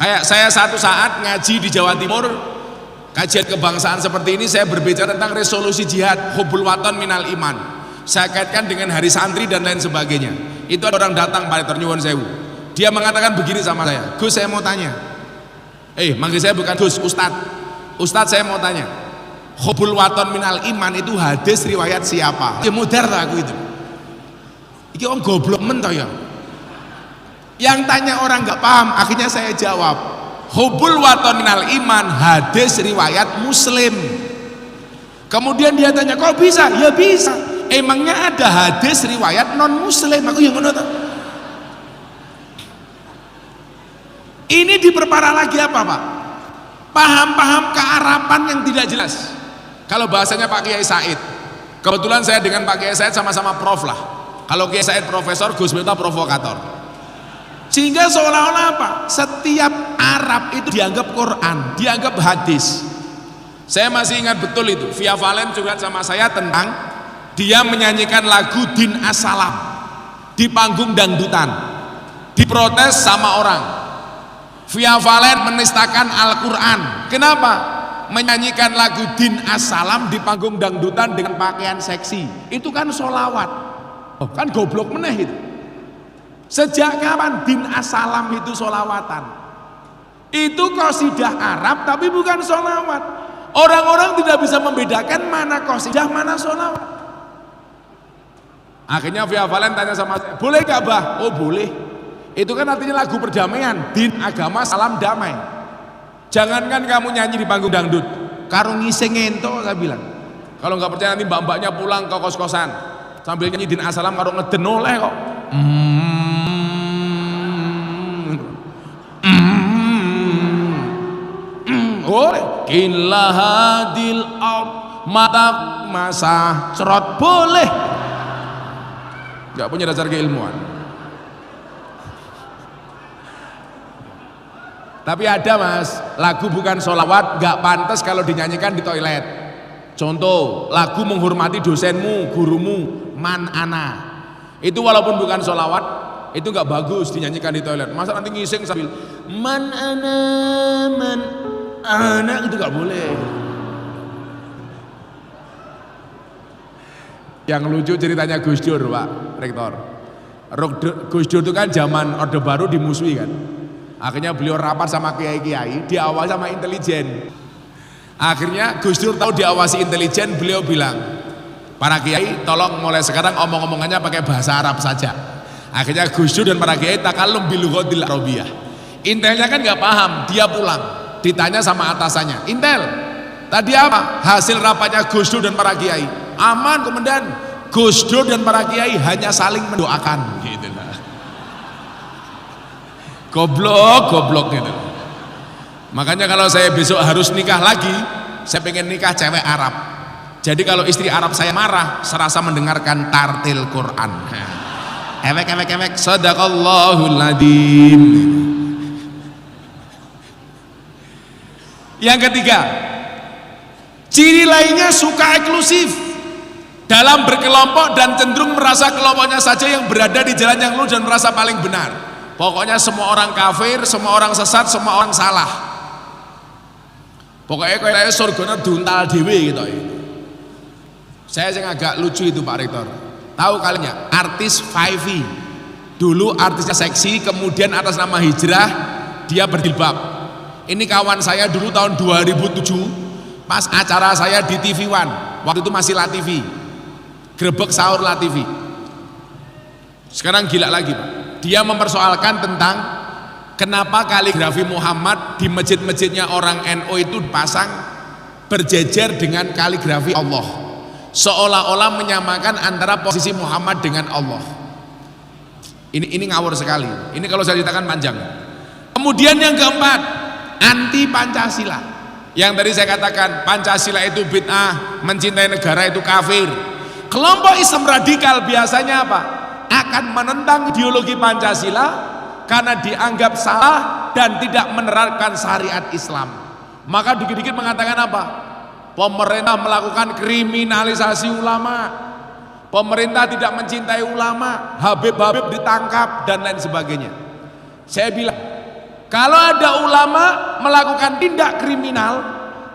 Kayak saya satu saat ngaji di Jawa Timur, kajian kebangsaan seperti ini, saya berbicara tentang resolusi jihad, hubbul waton minal iman. Saya kaitkan dengan hari santri dan lain sebagainya. Itu ada orang datang Pak Rektor nyuwun sewu. Dia mengatakan begini sama saya, Gus, saya mau tanya. Manggil saya bukan Gus, Ustadz saya mau tanya, hubbul waton minal iman itu hadis riwayat siapa? Ya mudar aku itu. Iki orang goblok mentoh ya. Yang tanya orang nggak paham, akhirnya saya jawab, hubbul waton minal iman hadis riwayat Muslim. Kemudian dia tanya, kok bisa? Ya bisa. Emangnya ada hadis riwayat non Muslim? Aku yang ngono. Ini diperparah lagi apa, Pak? Paham-paham kearapan yang tidak jelas. Kalau bahasanya Pak Kiai Said, kebetulan saya dengan Pak Kiai Said sama-sama prof lah. Kalau Kiai Said profesor, Gus Miftah provokator. Sehingga seolah-olah apa? Setiap Arab itu dianggap Quran, dianggap hadis. Saya masih ingat betul itu. Via Valen juga sama saya tentang dia menyanyikan lagu Din As-Salam di panggung dangdutan, diprotes sama orang. Via Valen menistakan Al-Quran. Kenapa? Menyanyikan lagu Din As-Salam di panggung dangdutan dengan pakaian seksi. Itu kan sholawat. Kan goblok meneh itu. Sejak kapan Din As-Salam itu sholawatan? Itu qasidah Arab tapi bukan sholawat. Orang-orang tidak bisa membedakan mana qasidah mana sholawat. Akhirnya Via Valen tanya sama saya, boleh gak Bah? Oh boleh. Itu kan artinya lagu perdamaian, din, agama, salam, damai. Jangankan kamu nyanyi di panggung dangdut, karo ngising ngento, saya bilang. Kalau nggak percaya nanti mbak-mbaknya pulang ke kos-kosan sambil nyanyi din as-salam karo ngeden oleh kok. Oleh kilahadil matak masa cerot boleh. Nggak punya dasar keilmuan. Tapi ada Mas, lagu bukan sholawat gak pantas kalau dinyanyikan di toilet. Contoh, lagu menghormati dosenmu, gurumu, man ana. Itu walaupun bukan sholawat, itu gak bagus dinyanyikan di toilet. Masa nanti ngising sambil man ana, itu gak boleh. Yang lucu ceritanya Gus Dur, Pak Rektor. Gus Dur itu kan zaman Orde Baru dimusuhi kan. Akhirnya beliau rapat sama kiai-kiai, diawasi sama intelijen. Akhirnya Gus Dur tahu diawasi intelijen, beliau bilang, para kiai tolong mulai sekarang omong-omongannya pakai bahasa Arab saja. Akhirnya Gus Dur dan para kiai takallum bil lughatil arabiyah. Intelnya kan nggak paham, dia pulang, ditanya sama atasannya, Intel, tadi apa hasil rapatnya Gus Dur dan para kiai? Aman komandan, Gus Dur dan para kiai hanya saling mendoakan, gitu lah. Goblok gitu. Makanya kalau saya besok harus nikah lagi, saya pengen nikah cewek Arab. Jadi kalau istri Arab saya marah, serasa mendengarkan tartil Quran. Ewek, sadaqallahul adzim. Yang ketiga, ciri lainnya suka eksklusif dalam berkelompok dan cenderung merasa kelompoknya saja yang berada di jalan yang lurus dan merasa paling benar. Pokoknya semua orang kafir, semua orang sesat, semua orang salah. Pokoknya kayak surganya duntal dewe gitu. Saya yang agak lucu itu Pak Rektor. Tahu kalinya artis Five dulu artisnya seksi, kemudian atas nama hijrah dia berjilbab. Ini kawan saya dulu tahun 2007 pas acara saya di TV One, waktu itu masih LaTV, grebek sahur LaTV. Sekarang gila lagi Pak, dia mempersoalkan tentang kenapa kaligrafi Muhammad di masjid-masjidnya orang NU itu dipasang berjejer dengan kaligrafi Allah, seolah-olah menyamakan antara posisi Muhammad dengan Allah. Ini ngawur sekali. Ini kalau saya ceritakan panjang. Kemudian yang keempat, anti Pancasila. Yang tadi saya katakan Pancasila itu bid'ah, mencintai negara itu kafir. Kelompok Islam radikal biasanya apa? Akan menentang ideologi Pancasila karena dianggap salah dan tidak menerapkan syariat Islam. Maka dikit-dikit mengatakan apa? Pemerintah melakukan kriminalisasi ulama, pemerintah tidak mencintai ulama, Habib-habib ditangkap dan lain sebagainya. Saya bilang, kalau ada ulama melakukan tindak kriminal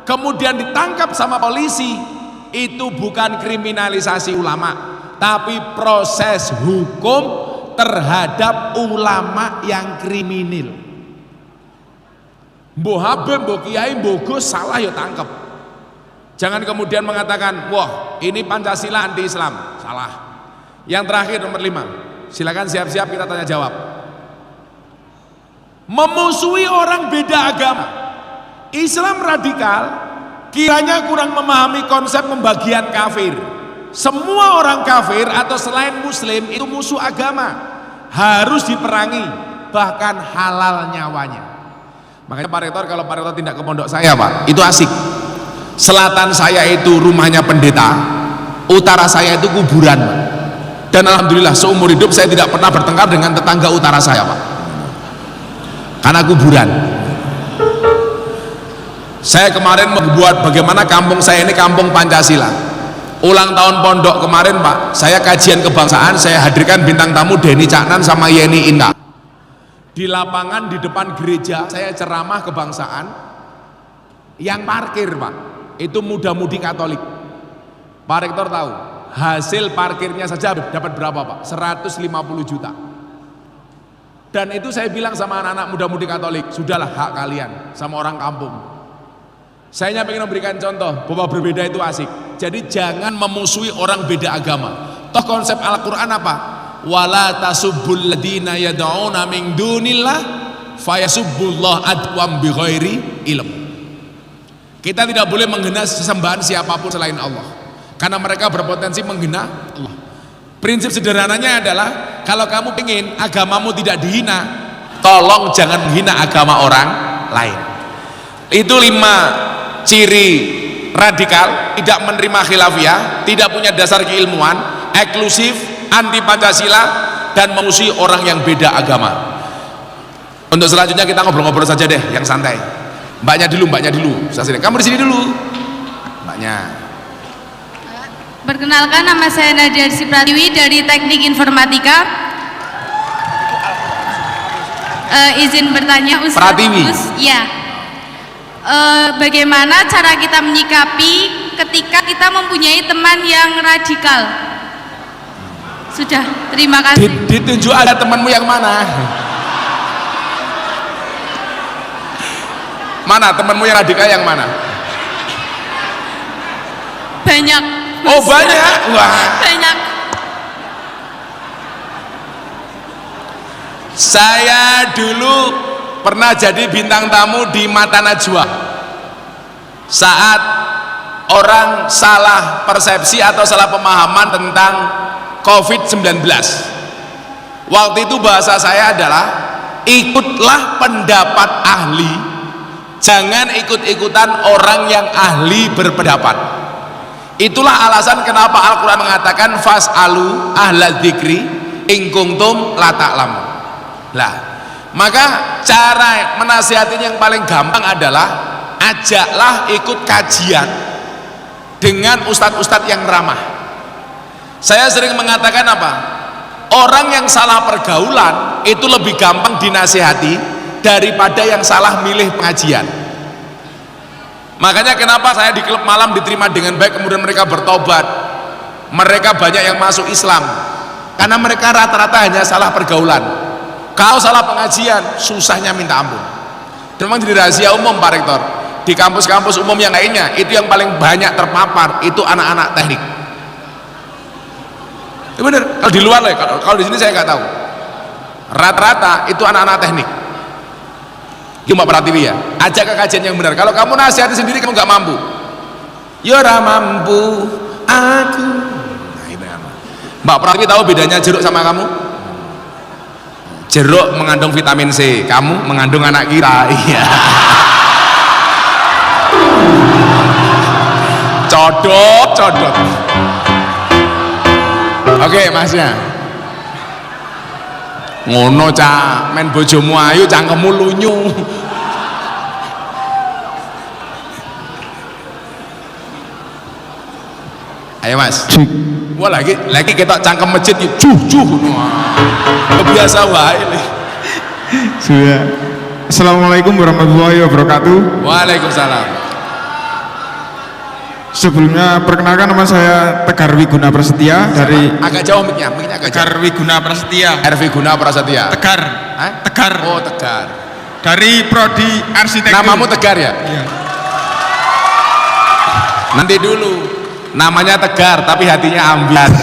kemudian ditangkap sama polisi, itu bukan kriminalisasi ulama, tapi proses hukum terhadap ulama yang kriminal. Mbok Habib, mbok Kiai, mbok Gus salah ya tangkep. Jangan kemudian mengatakan, wah ini Pancasila anti Islam, salah. Yang terakhir nomor 5, silakan siap-siap kita tanya jawab. Memusuhi orang beda agama. Islam radikal kiranya kurang memahami konsep pembagian kafir. Semua orang kafir atau selain muslim itu musuh agama, harus diperangi, bahkan halal nyawanya. Makanya Pak Rektor, kalau Pak Rektor tindak ke pondok saya Pak, itu asik. Selatan saya itu rumahnya pendeta, utara saya itu kuburan Pak. Dan alhamdulillah seumur hidup saya tidak pernah bertengkar dengan tetangga utara saya Pak, karena kuburan. Saya kemarin membuat bagaimana kampung saya ini kampung Pancasila. Ulang tahun pondok kemarin Pak, saya kajian kebangsaan, saya hadirkan bintang tamu Denny Caknan sama Yeni Indah. Di lapangan di depan gereja saya ceramah kebangsaan, yang parkir Pak, itu muda-mudi Katolik. Pak Rektor tahu, hasil parkirnya saja dapat berapa Pak? 150 juta. Dan itu saya bilang sama anak-anak muda-mudi Katolik, sudahlah hak kalian sama orang kampung. Saya ingin memberikan contoh bahwa berbeda itu asik. Jadi jangan memusuhi orang beda agama. Toh konsep Al-Quran apa? Wala tasubbul ladina yad'una min dunillah fayasubbullah adwam bighairi ilm. Kita tidak boleh menghina sesembahan siapapun selain Allah, karena mereka berpotensi menghina Allah. Prinsip sederhananya adalah, kalau kamu ingin agamamu tidak dihina, tolong jangan menghina agama orang lain. Itu 5 ciri radikal, tidak menerima khilafiyah, tidak punya dasar keilmuan, eksklusif, anti Pancasila, dan memusuhi orang yang beda agama. Untuk selanjutnya kita ngobrol-ngobrol saja deh, yang santai. Mbaknya dulu. Kamu di sini dulu. Mbaknya. Perkenalkan, nama saya Nadia Pratiwi dari Teknik Informatika. Izin bertanya Ustaz. Pratiwi. Ya. Bagaimana cara kita menyikapi ketika kita mempunyai teman yang radikal? Sudah, terima kasih. Ditunjuk ada temanmu yang mana? Mana temanmu yang radikal yang mana? Banyak. Oh banyak? Wah. Banyak. Saya dulu pernah jadi bintang tamu di Mata Najwa saat orang salah persepsi atau salah pemahaman tentang COVID-19. Waktu itu bahasa saya adalah, ikutlah pendapat ahli, Jangan ikut-ikutan orang yang ahli berpendapat. Itulah alasan kenapa Al-Quran mengatakan fas'alu ahla dzikri in kuntum la ta'lamun. Lah, maka cara menasihati yang paling gampang adalah ajaklah ikut kajian dengan ustadz-ustadz yang ramah. Saya sering mengatakan apa? Orang yang salah pergaulan itu lebih gampang dinasihati daripada yang salah milih pengajian. Makanya kenapa saya di klub malam diterima dengan baik, kemudian mereka bertobat, mereka banyak yang masuk Islam, karena mereka rata-rata hanya salah pergaulan. Kalau salah pengajian, susahnya minta ampun. Dan memang jadi rahasia umum Pak Rektor, di kampus-kampus umum yang lainnya itu yang paling banyak terpapar itu anak-anak teknik. Ya bener, kalau di luar lah, kalau di sini saya nggak tahu. Rata-rata itu anak-anak teknik. Mbak Pratiwi ya, ajak ke kajian yang benar. Kalau kamu nasihati sendiri kamu nggak mampu. Yora mampu aku. Nah itu apa? Mbak Pratiwi tahu bedanya jeruk sama kamu? Jeruk mengandung vitamin C, kamu mengandung anak kita. Iya. Codot. Oke, Masnya. Ngono cak, men bojomu ayu cangkemmu lunyu. Ayo Mas. Wah lagi kita cangkem masjid juh. Kebiasa wae. Sudah. Assalamualaikum warahmatullahi wabarakatuh. Waalaikumsalam. Sebelumnya perkenalkan nama saya Tegar Wiguna Prasetya dari agak jauh mic-nya agak Tegar jauh. Wiguna Prasetya. Wiguna Prasetya. Tegar. Hah? Tegar. Oh, Tegar. Dari prodi arsitektur. Namamu Tegar ya? Iya. Nanti dulu. Namanya Tegar tapi hatinya ambiar.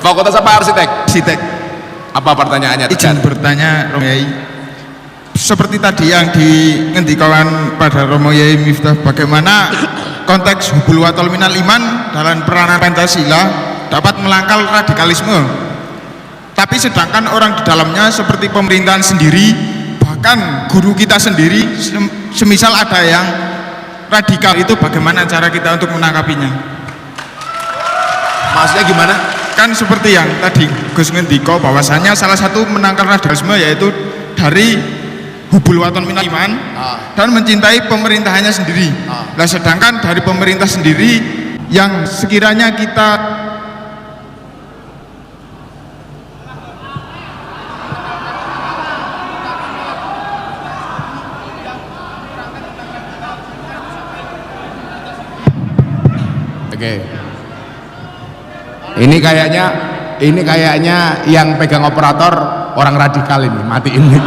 Fakultas apa arsitek? Arsitek. Apa pertanyaannya Tegar? Izin bertanya Romo Yai. Seperti tadi yang dingendikakan pada Romo Yai Miftah, bagaimana konteks hubul watol minal iman dalam peranan Pancasila dapat melangkal radikalisme, tapi sedangkan orang di dalamnya seperti pemerintahan sendiri, bahkan guru kita sendiri, semisal ada yang radikal, itu bagaimana cara kita untuk menangkapinya? Maksudnya gimana? Kan seperti yang tadi Gus ngendiko bahwasanya salah satu menangkal radikalisme yaitu dari hubul waton minal iman dan mencintai pemerintahannya sendiri. Nah, sedangkan dari pemerintah sendiri yang sekiranya kita Oke. Ini kayaknya yang pegang operator orang radikal ini, matiin mic.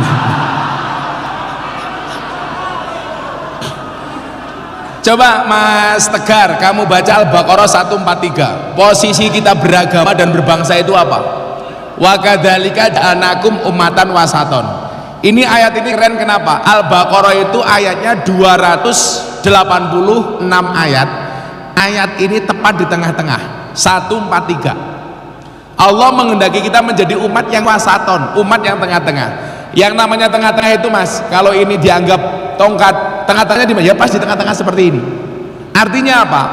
Coba Mas Tegar, kamu baca Al-Baqarah 143. Posisi kita beragama dan berbangsa itu apa? Wa kadzalika ja'alnakum ummatan wasaton. Ini ayat ini keren kenapa? Al-Baqarah itu ayatnya 286 ayat. Ayat ini tepat di tengah-tengah. 143. Allah menghendaki kita menjadi umat yang wasaton, umat yang tengah-tengah. Yang namanya tengah-tengah itu Mas, kalau ini dianggap tongkat, tengah-tengahnya di mana? Ya pas di tengah-tengah seperti ini. Artinya apa?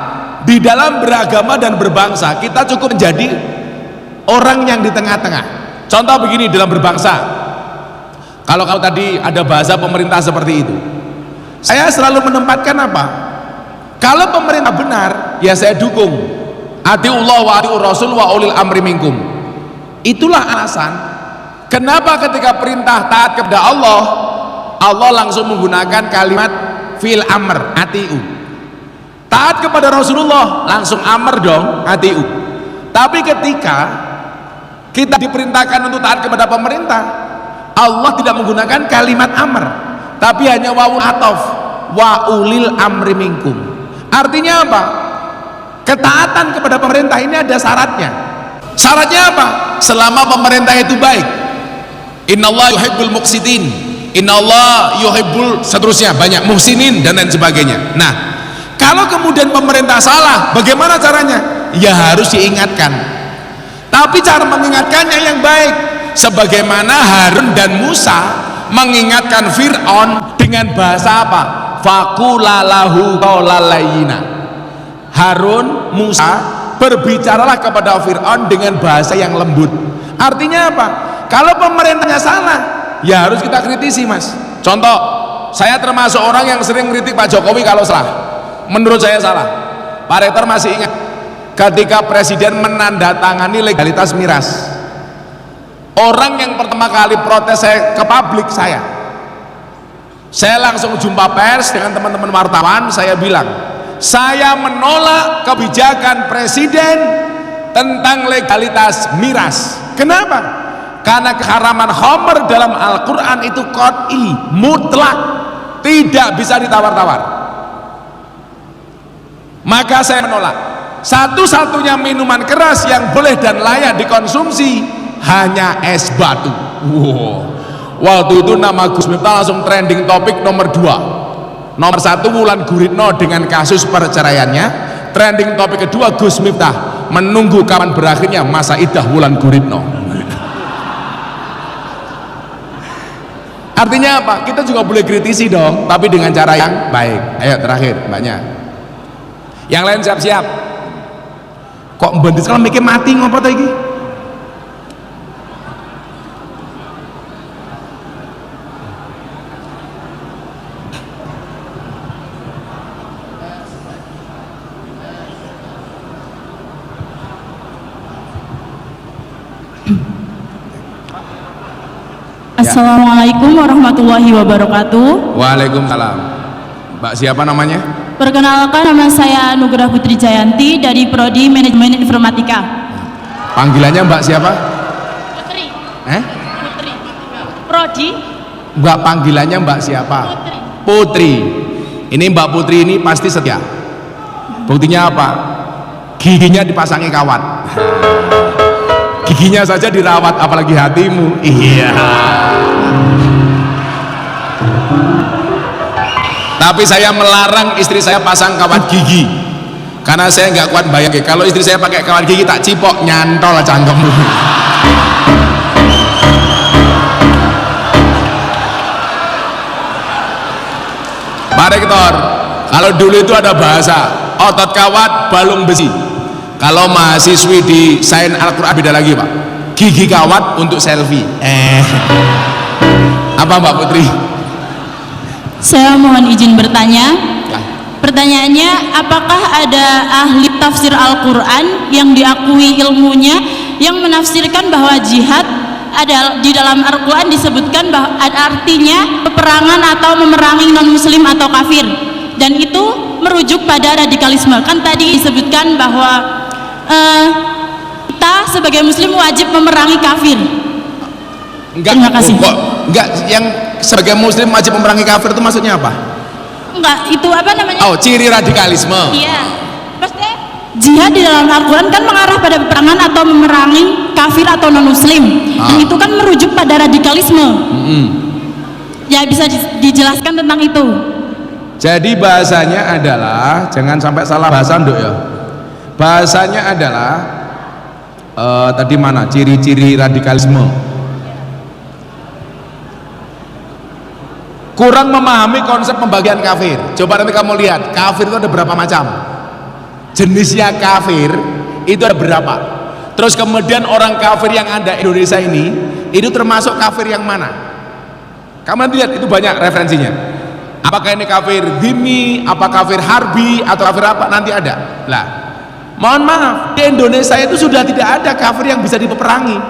Di dalam beragama dan berbangsa kita cukup menjadi orang yang di tengah-tengah. Contoh begini dalam berbangsa. Kalau tadi ada bahasa pemerintah seperti itu, saya selalu menempatkan apa? Kalau pemerintah benar, ya saya dukung. Atiullah wa atiur rasul wa ulil amri minkum. Itulah alasan kenapa ketika perintah taat kepada Allah, Allah langsung menggunakan kalimat fil amr, atiu. Taat kepada Rasulullah langsung amr dong, atiu. Tapi ketika kita diperintahkan untuk taat kepada pemerintah, Allah tidak menggunakan kalimat amr, tapi hanya wawul atof, wa ulil amri minkum. Artinya apa? Ketaatan kepada pemerintah ini ada syaratnya. Syaratnya apa? Selama pemerintah itu baik. Innallaha yuhibbul muqsitin, innallaha yuhibbul seterusnya, banyak muhsinin dan lain sebagainya. Nah, kalau kemudian pemerintah salah, bagaimana caranya? Ya harus diingatkan. Tapi cara mengingatkannya yang baik. sebagaimana Harun dan Musa mengingatkan Fir'aun dengan bahasa apa? Faqulalahu qawlan layyina. Harun, Musa, berbicaralah kepada Fir'aun dengan bahasa yang lembut. Artinya apa? Kalau pemerintahnya salah, ya harus kita kritisi, Mas. Contoh, saya termasuk orang yang sering kritik Pak Jokowi kalau salah. Menurut saya salah. Pak Rektor masih ingat ketika Presiden menandatangani legalitas miras. Orang yang pertama kali protes saya ke publik, saya langsung jumpa pers dengan teman-teman wartawan. Saya bilang, saya menolak kebijakan Presiden tentang legalitas miras. Kenapa? Karena keharaman khamr dalam Al-Quran itu qat'i, mutlak, tidak bisa ditawar-tawar. Maka saya menolak. Satu-satunya minuman keras yang boleh dan layak dikonsumsi hanya es batu. Wow. Waktu itu nama Gus Miftah langsung trending topik nomor 2. Nomor 1 Wulan Guritno dengan kasus perceraiannya. Trending topik kedua Gus Miftah menunggu kapan berakhirnya masa idah Wulan Guritno. Artinya apa? Kita juga boleh kritisi dong, tapi dengan cara yang baik. Ayo terakhir, Mbaknya. Yang lain siap-siap. Kok bentis kalau mikir mati ngopo ta iki? Assalamualaikum warahmatullahi wabarakatuh. Waalaikumsalam. Mbak siapa namanya? Perkenalkan, nama saya Nugrah Putri Jayanti dari Prodi Manajemen Informatika. Panggilannya Mbak siapa? Putri. Putri. Prodi. Mbak panggilannya Mbak siapa? Putri. Ini Mbak Putri ini pasti setia. Buktinya apa? Giginya dipasangi kawat. Giginya saja dirawat, apalagi hatimu. Iya. Tapi saya melarang istri saya pasang kawat gigi karena saya nggak kuat bayangin kalau istri saya pakai kawat gigi tak cipok nyantol cangkemmu. Pak Rektor, kalau dulu itu ada bahasa otot kawat balung besi. Kalau mahasiswi di sains Al-Quran beda lagi, Pak. Gigi kawat untuk selfie. Apa Mbak Putri? Saya mohon izin bertanya. Pertanyaannya, apakah ada ahli tafsir Al-Quran yang diakui ilmunya yang menafsirkan bahwa jihad ada di dalam Al-Quran disebutkan bahwa artinya peperangan atau memerangi non-muslim atau kafir, dan itu merujuk pada radikalisme? Kan tadi disebutkan bahwa kita sebagai muslim wajib memerangi kafir. Enggak, terima kasih. Enggak, yang sebagai muslim wajib memerangi kafir itu maksudnya apa? Enggak, itu apa namanya? Oh, ciri radikalisme. Iya. Maksudnya jihad di dalam Al-Quran kan mengarah pada peperangan atau memerangi kafir atau non-muslim. Dan itu kan merujuk pada radikalisme. Ya, bisa dijelaskan tentang itu. Jadi bahasanya adalah, jangan sampai salah bahasa Nduk ya. Bahasanya adalah tadi mana? Ciri-ciri radikalisme. Kurang memahami konsep pembagian kafir. Coba nanti kamu lihat, kafir itu ada berapa macam? Jenisnya kafir itu ada berapa? Terus kemudian orang kafir yang ada di Indonesia ini, itu termasuk kafir yang mana? Kamu nanti lihat, itu banyak referensinya. Apakah ini kafir dhimmi, apa kafir harbi, atau kafir apa? Nanti ada. Lah, mohon maaf, di Indonesia itu sudah tidak ada kafir yang bisa dipeperangi.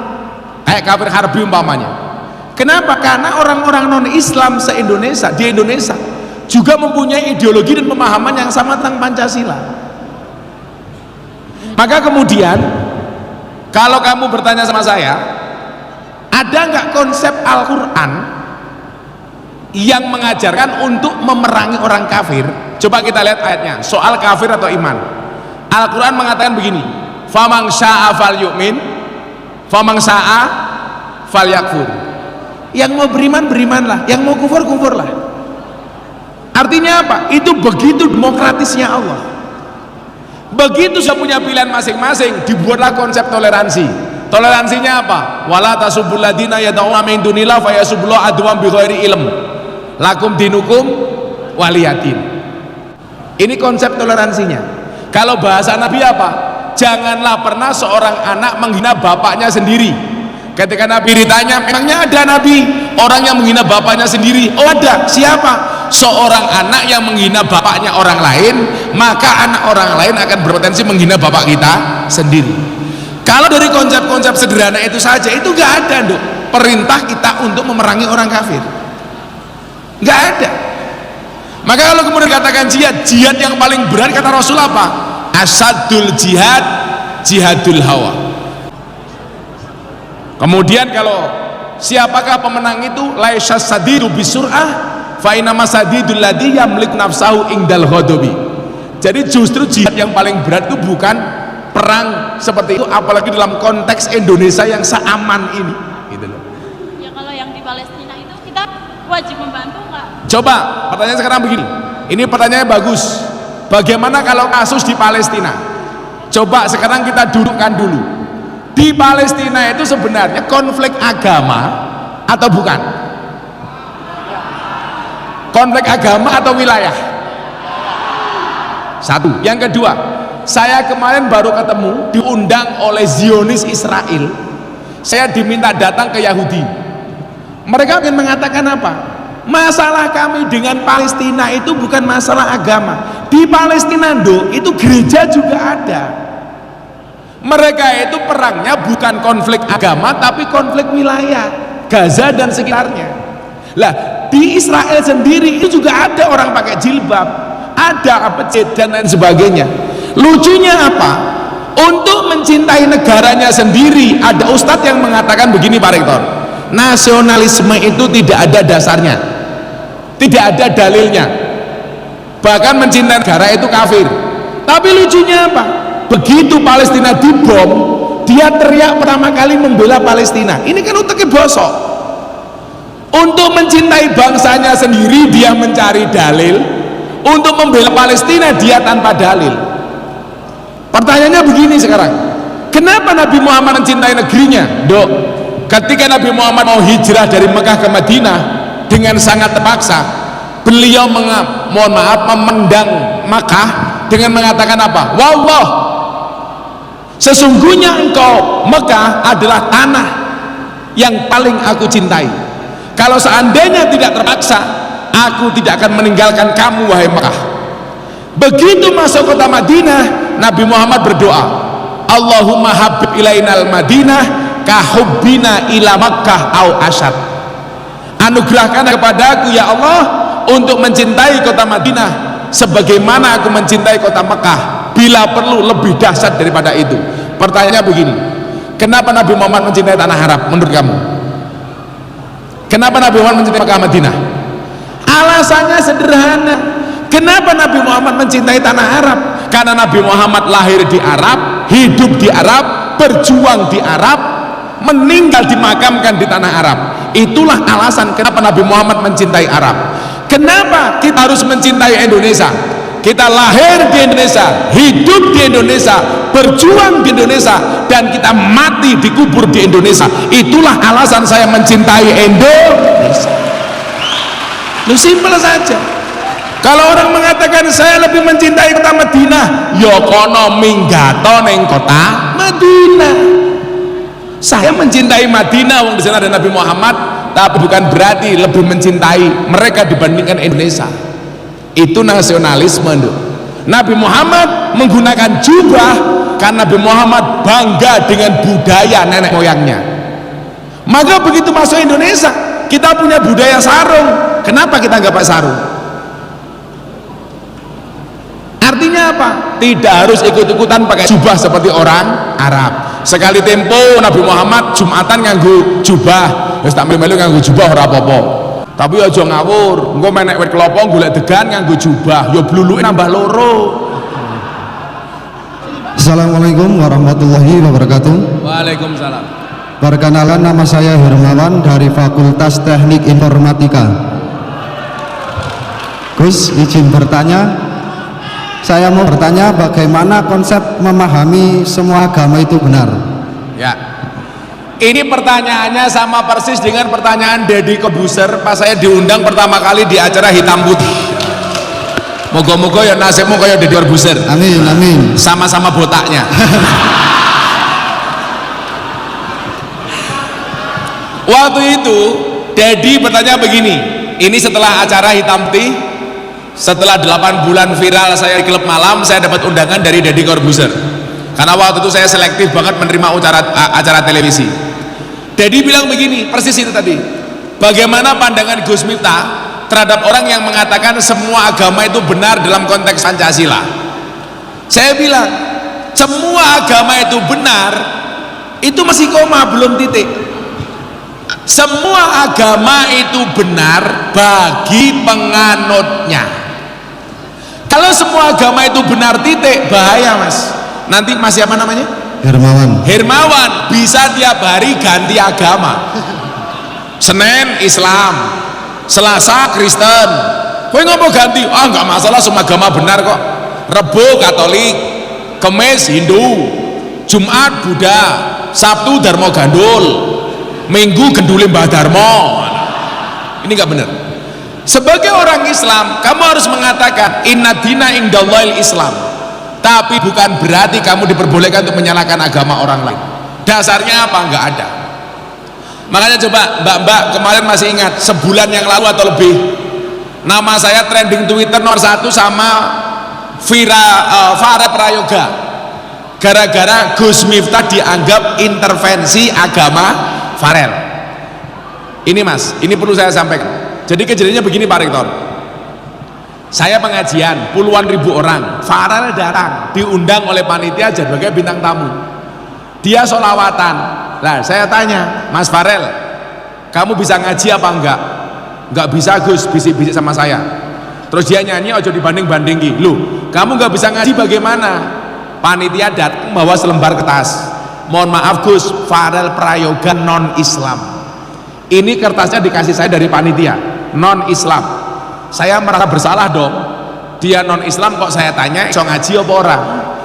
Kayak kafir harbi umpamanya. Kenapa? Karena orang-orang non-Islam se-Indonesia, di Indonesia juga mempunyai ideologi dan pemahaman yang sama tentang Pancasila. Maka kemudian kalau kamu bertanya sama saya, ada nggak konsep Al-Quran yang mengajarkan untuk memerangi orang kafir? Coba kita lihat ayatnya, soal kafir atau iman. Al-Quran mengatakan begini, famang sya'a fal yu'min, famang sya'a fal yakfur. Yang mau beriman, berimanlah, yang mau kufur, kufurlah. Artinya apa? Itu begitu demokratisnya Allah. Begitu sudah punya pilihan masing-masing, dibuatlah konsep toleransi. Toleransinya apa? Wala tasubul ladina yad'una min dunillah fayasubullahu adwan bighairi ilm. Lakum dinukum waliyadin. Ini konsep toleransinya. Kalau bahasa Nabi apa? Janganlah pernah seorang anak menghina bapaknya sendiri. Ketika Nabi ditanya, memangnya ada Nabi orang yang menghina bapaknya sendiri? Oh ada. Siapa? Seorang anak yang menghina bapaknya orang lain, maka anak orang lain akan berpotensi menghina bapak kita sendiri. Kalau dari konsep-konsep sederhana itu saja, itu nggak ada dok perintah kita untuk memerangi orang kafir, nggak ada. Maka kalau kemudian katakan jihad yang paling berat kata Rasul apa? Asadul jihad, jihadul hawa. Kemudian kalau siapakah pemenang itu? Laisas sadidu bisur'ah fa inama sadidul ladzi yamlik nafsahu indal ghadabi. Jadi justru jihad yang paling berat itu bukan perang seperti itu, apalagi dalam konteks Indonesia yang seaman ini gitu loh. Ya kalau yang di Palestina itu kita wajib membantu nggak? Coba pertanyaan sekarang begini, ini pertanyaannya bagus. Bagaimana kalau kasus di Palestina? Coba sekarang kita dudukkan dulu. Di Palestina itu sebenarnya konflik agama atau bukan? Konflik agama atau wilayah? Satu. Yang kedua, saya kemarin baru ketemu, diundang oleh Zionis Israel. Saya diminta datang ke Yahudi. Mereka ingin mengatakan apa? Masalah kami dengan Palestina itu bukan masalah agama. Di Palestina itu gereja juga ada. Mereka itu perangnya bukan konflik agama, tapi konflik wilayah, Gaza dan sekitarnya. Lah, di Israel sendiri itu juga ada orang pakai jilbab, ada masjid dan lain sebagainya. Lucunya apa? Untuk mencintai negaranya sendiri, ada ustadz yang mengatakan begini Pak Rektor, nasionalisme itu tidak ada dasarnya, tidak ada dalilnya, bahkan mencintai negara itu kafir. Tapi lucunya apa? Begitu Palestina dibom, dia teriak pertama kali membela Palestina. Ini kan uteknya bosok. Untuk mencintai bangsanya sendiri dia mencari dalil, untuk membela Palestina dia tanpa dalil. Pertanyaannya begini sekarang, kenapa Nabi Muhammad mencintai negerinya? Dok, ketika Nabi Muhammad mau hijrah dari Mekah ke Madinah dengan sangat terpaksa, beliau memandang Mekah dengan mengatakan apa? Wallah, sesungguhnya engkau Mekah adalah tanah yang paling aku cintai. Kalau seandainya tidak terpaksa, aku tidak akan meninggalkan kamu wahai Mekah. Begitu masuk kota Madinah, Nabi Muhammad berdoa, Allahumma habib ilainal Madinah kahubbina ila Makkah au asyad. Anugerahkan kepadaku ya Allah untuk mencintai kota Madinah sebagaimana aku mencintai kota Mekah, bila perlu lebih dahsyat daripada itu. Pertanyaannya begini, kenapa Nabi Muhammad mencintai tanah Arab menurut kamu? Kenapa Nabi Muhammad mencintai Mekah Madinah? Alasannya sederhana. Kenapa Nabi Muhammad mencintai tanah Arab? Karena Nabi Muhammad lahir di Arab, hidup di Arab, berjuang di Arab, meninggal dimakamkan di tanah Arab. Itulah alasan kenapa Nabi Muhammad mencintai Arab. Kenapa kita harus mencintai Indonesia? Kita lahir di Indonesia, hidup di Indonesia, berjuang di Indonesia, dan kita mati dikubur di Indonesia. Itulah alasan saya mencintai Indonesia. Lu simpel saja. Kalau orang mengatakan saya lebih mencintai kota Madinah, ya kono minggato neng kota Madinah. Saya mencintai Madinah, wong di sana ada Nabi Muhammad, tapi bukan berarti lebih mencintai mereka dibandingkan Indonesia. Itu nasionalisme. Nabi Muhammad menggunakan jubah karena Nabi Muhammad bangga dengan budaya nenek moyangnya. Maka begitu masuk Indonesia, kita punya budaya sarung. Kenapa kita nggak pakai sarung? Artinya apa? Tidak harus ikut-ikutan pakai jubah seperti orang Arab. Sekali tempo Nabi Muhammad Jumatan nganggo jubah, wis tak melu nganggo jubah ora apa-apa. Tapi aja ngawur, engko menek wit kelapa golek degan nganggo jubah, ya bluluke nambah loro. Assalamualaikum warahmatullahi wabarakatuh. Waalaikumsalam. Perkenalan, nama saya Hermawan dari Fakultas Teknik Informatika. Gus, izin bertanya. Saya mau bertanya bagaimana konsep memahami semua agama itu benar. Ya, Ini pertanyaannya sama persis dengan pertanyaan Deddy Corbuzier pas saya diundang pertama kali di acara Hitam Putih. Moga-moga ya nasibmu kayak Deddy Corbuzier. Amin, amin. Sama-sama botaknya. Waktu itu Deddy bertanya begini, ini setelah acara Hitam Putih, setelah 8 bulan viral saya di klub malam, saya dapat undangan dari Deddy Corbuzier. Karena waktu itu saya selektif banget menerima acara televisi. Deddy bilang begini, persis itu tadi. Bagaimana pandangan Gus Miftah terhadap orang yang mengatakan semua agama itu benar dalam konteks Pancasila? Saya bilang, semua agama itu benar, itu masih koma, belum titik. Semua agama itu benar bagi penganutnya. Kalau semua agama itu benar titik, bahaya mas. Nanti mas siapa namanya? Hermawan bisa tiap hari ganti agama. Senin Islam, Selasa Kristen. Kowe ngomong ganti? Ah nggak masalah, semua agama benar kok. Rebo Katolik, Kemis Hindu, Jumat Buddha, Sabtu Darmo Gandul, Minggu Gendule Mbah Darmo. Ini nggak benar. Sebagai orang Islam, kamu harus mengatakan inna dina indallahil Islam. Tapi bukan berarti kamu diperbolehkan untuk menyalahkan agama orang lain. Dasarnya apa? Nggak ada. Makanya coba mbak-mbak kemarin masih ingat sebulan yang lalu atau lebih, nama saya trending Twitter nomor 1 sama Farel Prayoga, gara-gara Gus Miftah dianggap intervensi agama Farel. Ini mas, ini perlu saya sampaikan. Jadi kejadiannya begini Pak Rektor, saya pengajian puluhan ribu orang, Farel datang diundang oleh panitia sebagai bintang tamu, dia sholawatan. Nah saya tanya, Mas Farel kamu bisa ngaji apa enggak? Enggak bisa Gus, bisik-bisik sama saya. Terus dia nyanyi ojo dibanding-bandingin. Loh kamu enggak bisa ngaji bagaimana? Panitia datang bawa selembar kertas, mohon maaf Gus, Farel Prayoga non Islam. Ini kertasnya dikasih saya dari panitia, non Islam. Saya merasa bersalah dong, dia non Islam kok saya tanya iso ngaji apa orang.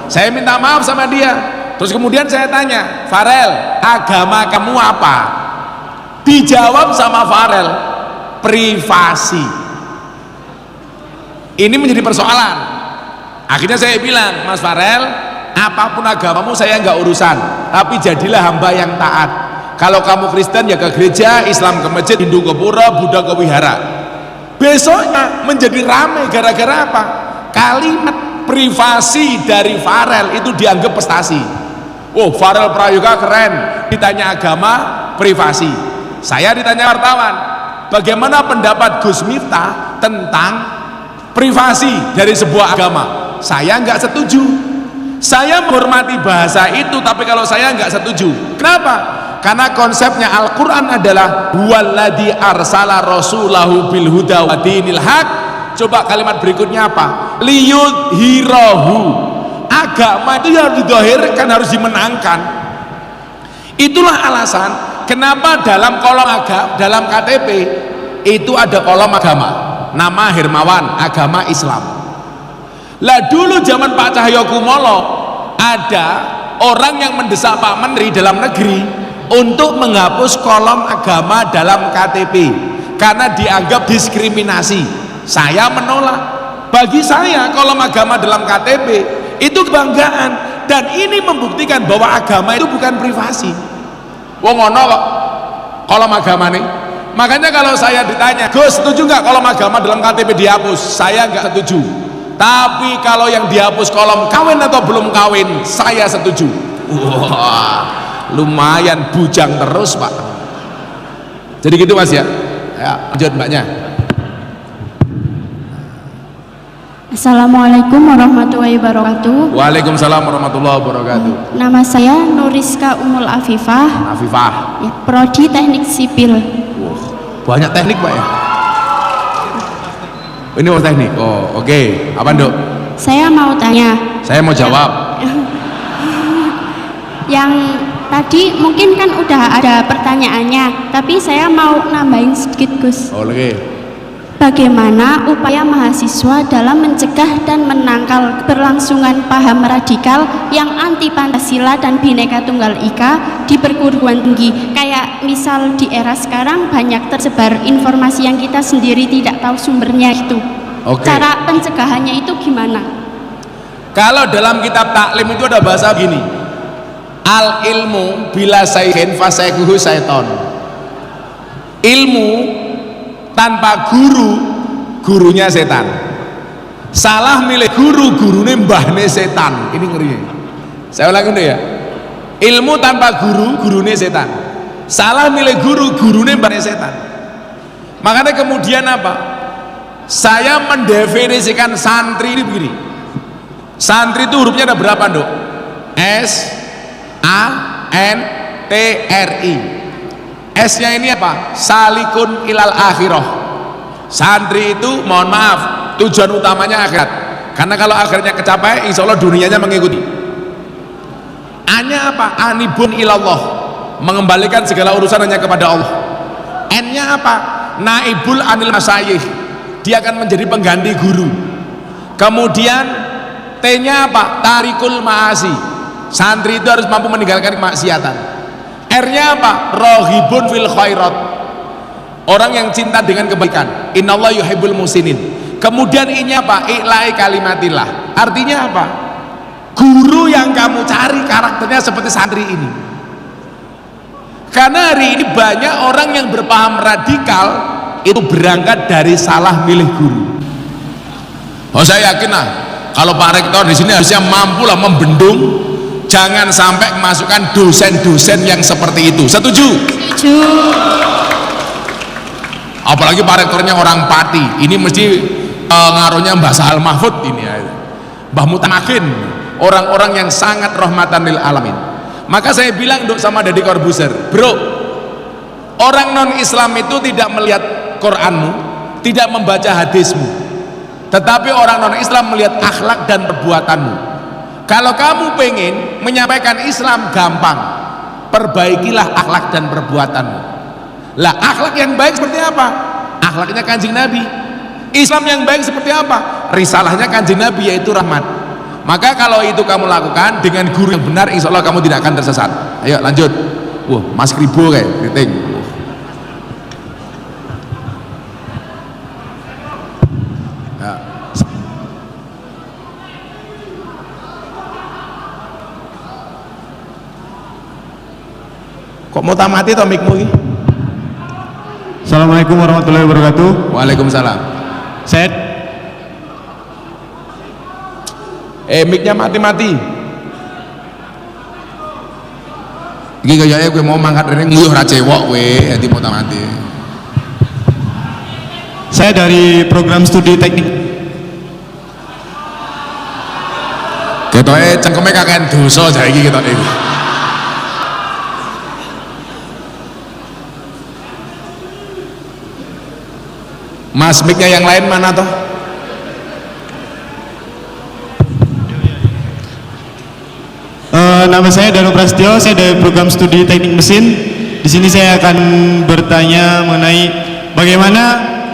Saya minta maaf sama dia. Terus kemudian saya tanya, Farel agama kamu apa? Dijawab sama Farel, privasi. Ini menjadi persoalan. Akhirnya saya bilang, Mas Farel apapun agamamu saya nggak urusan, tapi jadilah hamba yang taat. Kalau kamu Kristen ya ke gereja, Islam ke masjid, Hindu ke pura, Buddha ke wihara. Besoknya menjadi ramai gara-gara apa? Kalimat privasi dari Farel itu dianggap prestasi. Oh Farel Prayoga keren, ditanya agama privasi. Saya ditanya wartawan, bagaimana pendapat Gus Miftah tentang privasi dari sebuah agama? Saya nggak setuju. Saya menghormati bahasa itu, tapi kalau saya nggak setuju. Kenapa? Karena konsepnya Al-Quran adalah huwaladzi arsala rasulahu bil huda wa dinil haq. Coba kalimat berikutnya apa? Liyudhirahu. Agama itu harus didahirkan, harus dimenangkan. Itulah alasan kenapa dalam kolom agama, dalam KTP itu ada kolom agama, nama Hermawan, agama Islam. Lah dulu zaman Pak Cahyokumolo ada orang yang mendesak Pak Menteri dalam negeri untuk menghapus kolom agama dalam KTP karena dianggap diskriminasi. Saya menolak. Bagi saya kolom agama dalam KTP itu kebanggaan, dan ini membuktikan bahwa agama itu bukan privasi. Wong ono kok kolom agama nih. Makanya kalau saya ditanya, Gus setuju nggak kolom agama dalam KTP dihapus? Saya nggak setuju. Tapi kalau yang dihapus kolom kawin atau belum kawin, saya setuju. Wah, lumayan bujang terus Pak. Jadi gitu Mas ya. Ya, lanjut mbaknya. Assalamualaikum warahmatullahi wabarakatuh. Waalaikumsalam warahmatullahi wabarakatuh. Nama saya Nuriska Umul Afifah. Afifah. Ya, prodi Teknik Sipil. Banyak teknik Pak ya. Ini mau teknik. Oh oke. Apa Dok? Saya mau tanya. Saya mau jawab. Yang tadi mungkin kan udah ada pertanyaannya, tapi saya mau nambahin sedikit Gus. Oh oke. bagaimana upaya mahasiswa dalam mencegah dan menangkal berlangsungan paham radikal yang anti Pancasila dan Bhinneka Tunggal Ika di perguruan tinggi? Kayak misal di era sekarang banyak tersebar informasi yang kita sendiri tidak tahu sumbernya itu. Cara pencegahannya itu gimana? Kalau dalam kitab taklim itu ada bahasa gini, al ilmu bila sayyin fasaykuhu syaiton. Ilmu tanpa guru, gurunya setan. Salah milih guru, gurunya mbahnya setan. Ini ngeri. Saya ulangi dulu ya. Ilmu tanpa guru, gurunya setan. Salah milih guru, gurunya mbahnya setan. Makanya kemudian apa? Saya mendefinisikan santri ini begini. Santri itu hurufnya ada berapa, Dok? S A N T R I. S-nya ini apa? Salikun ilal akhirah. Santri itu mohon maaf, tujuan utamanya akhirat. Karena kalau akhirnya kecapai, insya Allah dunianya mengikuti. A-nya apa? Anibun ilallah, mengembalikan segala urusan hanya kepada Allah. N-nya apa? Naibul anil masyayikh, dia akan menjadi pengganti guru. Kemudian T-nya apa? Tarikul ma'asi, santri itu harus mampu meninggalkan kemaksiatan. R-nya apa? Rohibun fil khairat, orang yang cinta dengan kebaikan. Innallah yuhibbul musinin. Kemudian I-nya apa? I'lai kalimatillah, artinya apa? Guru yang kamu cari karakternya seperti santri ini. Karena hari ini banyak orang yang berpaham radikal itu berangkat dari salah milih guru. Oh, saya yakin lah kalau Pak Rektor di sini harusnya mampu lah membendung, jangan sampai memasukkan dosen-dosen yang seperti itu. Setuju? Setuju. Apalagi Pak Rektornya orang Pati, ini mesti ngaruhnya Mbah Sahal Mahfud ini ya. Mbah Mutamakin, orang-orang yang sangat rahmatan lil alamin. Maka saya bilang Dok sama Deddy Corbuzier, bro, orang non Islam itu tidak melihat Quranmu, tidak membaca hadismu, tetapi orang non Islam melihat akhlak dan perbuatanmu. Kalau kamu pengen menyampaikan Islam gampang, perbaikilah akhlak dan perbuatanmu. Lah akhlak yang baik seperti apa? Akhlaknya Kanjeng Nabi. Islam yang baik seperti apa? Risalahnya Kanjeng Nabi, yaitu rahmat. Maka kalau itu kamu lakukan dengan guru yang benar, insya Allah kamu tidak akan tersesat. Ayo lanjut. Wah, Mas Kribo kayak kriting. Ya. Kok mau tamati atau mikmu ini? Assalamualaikum warahmatullahi wabarakatuh. Waalaikumsalam. Set. Miknya mati-mati. Iki kayaknya gue mau mangkat rene nguyuh ra cewek kowe, dadi mau tamati. Saya dari program studi teknik. Ketoke cengkeme kakean dosa saiki ketoke. Mas, miknya yang lain mana toh? Nama saya Danu Prasetyo, saya dari program studi teknik mesin. Di sini saya akan bertanya mengenai bagaimana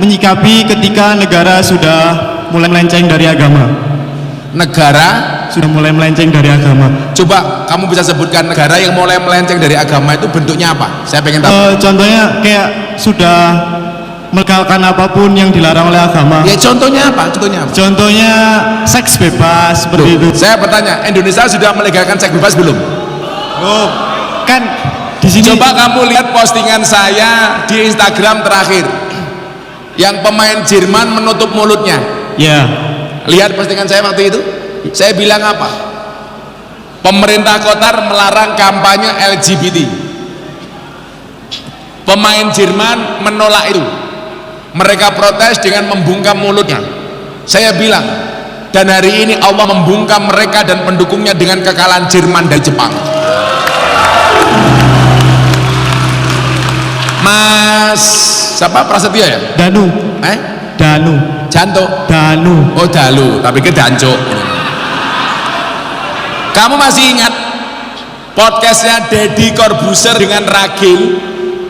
menyikapi ketika negara sudah mulai melenceng dari agama. Negara Sudah mulai melenceng dari agama. Coba kamu bisa sebutkan negara yang mulai melenceng dari agama itu bentuknya apa? Saya pengen tahu. Contohnya kayak sudah melegalkan apapun yang dilarang oleh agama. Ya contohnya apa? Contohnya apa? Contohnya seks bebas seperti itu. Saya bertanya, Indonesia sudah melegalkan seks bebas belum? Oh, kan di sini. Coba kamu lihat postingan saya di Instagram terakhir, yang pemain Jerman menutup mulutnya. Ya. Lihat postingan saya waktu itu. Saya bilang apa? Pemerintah Qatar melarang kampanye LGBT. Pemain Jerman menolak itu. Mereka protes dengan membungkam mulutnya. Saya bilang, dan hari ini Allah membungkam mereka dan pendukungnya dengan kekalahan Jerman dari Jepang. Mas siapa Prasetyo ya? Danu. Danu. Janto. Danu. Oh Dalu, tapi ke Dancuk. Kamu masih ingat podcastnya Deddy Corbuzier dengan Ragil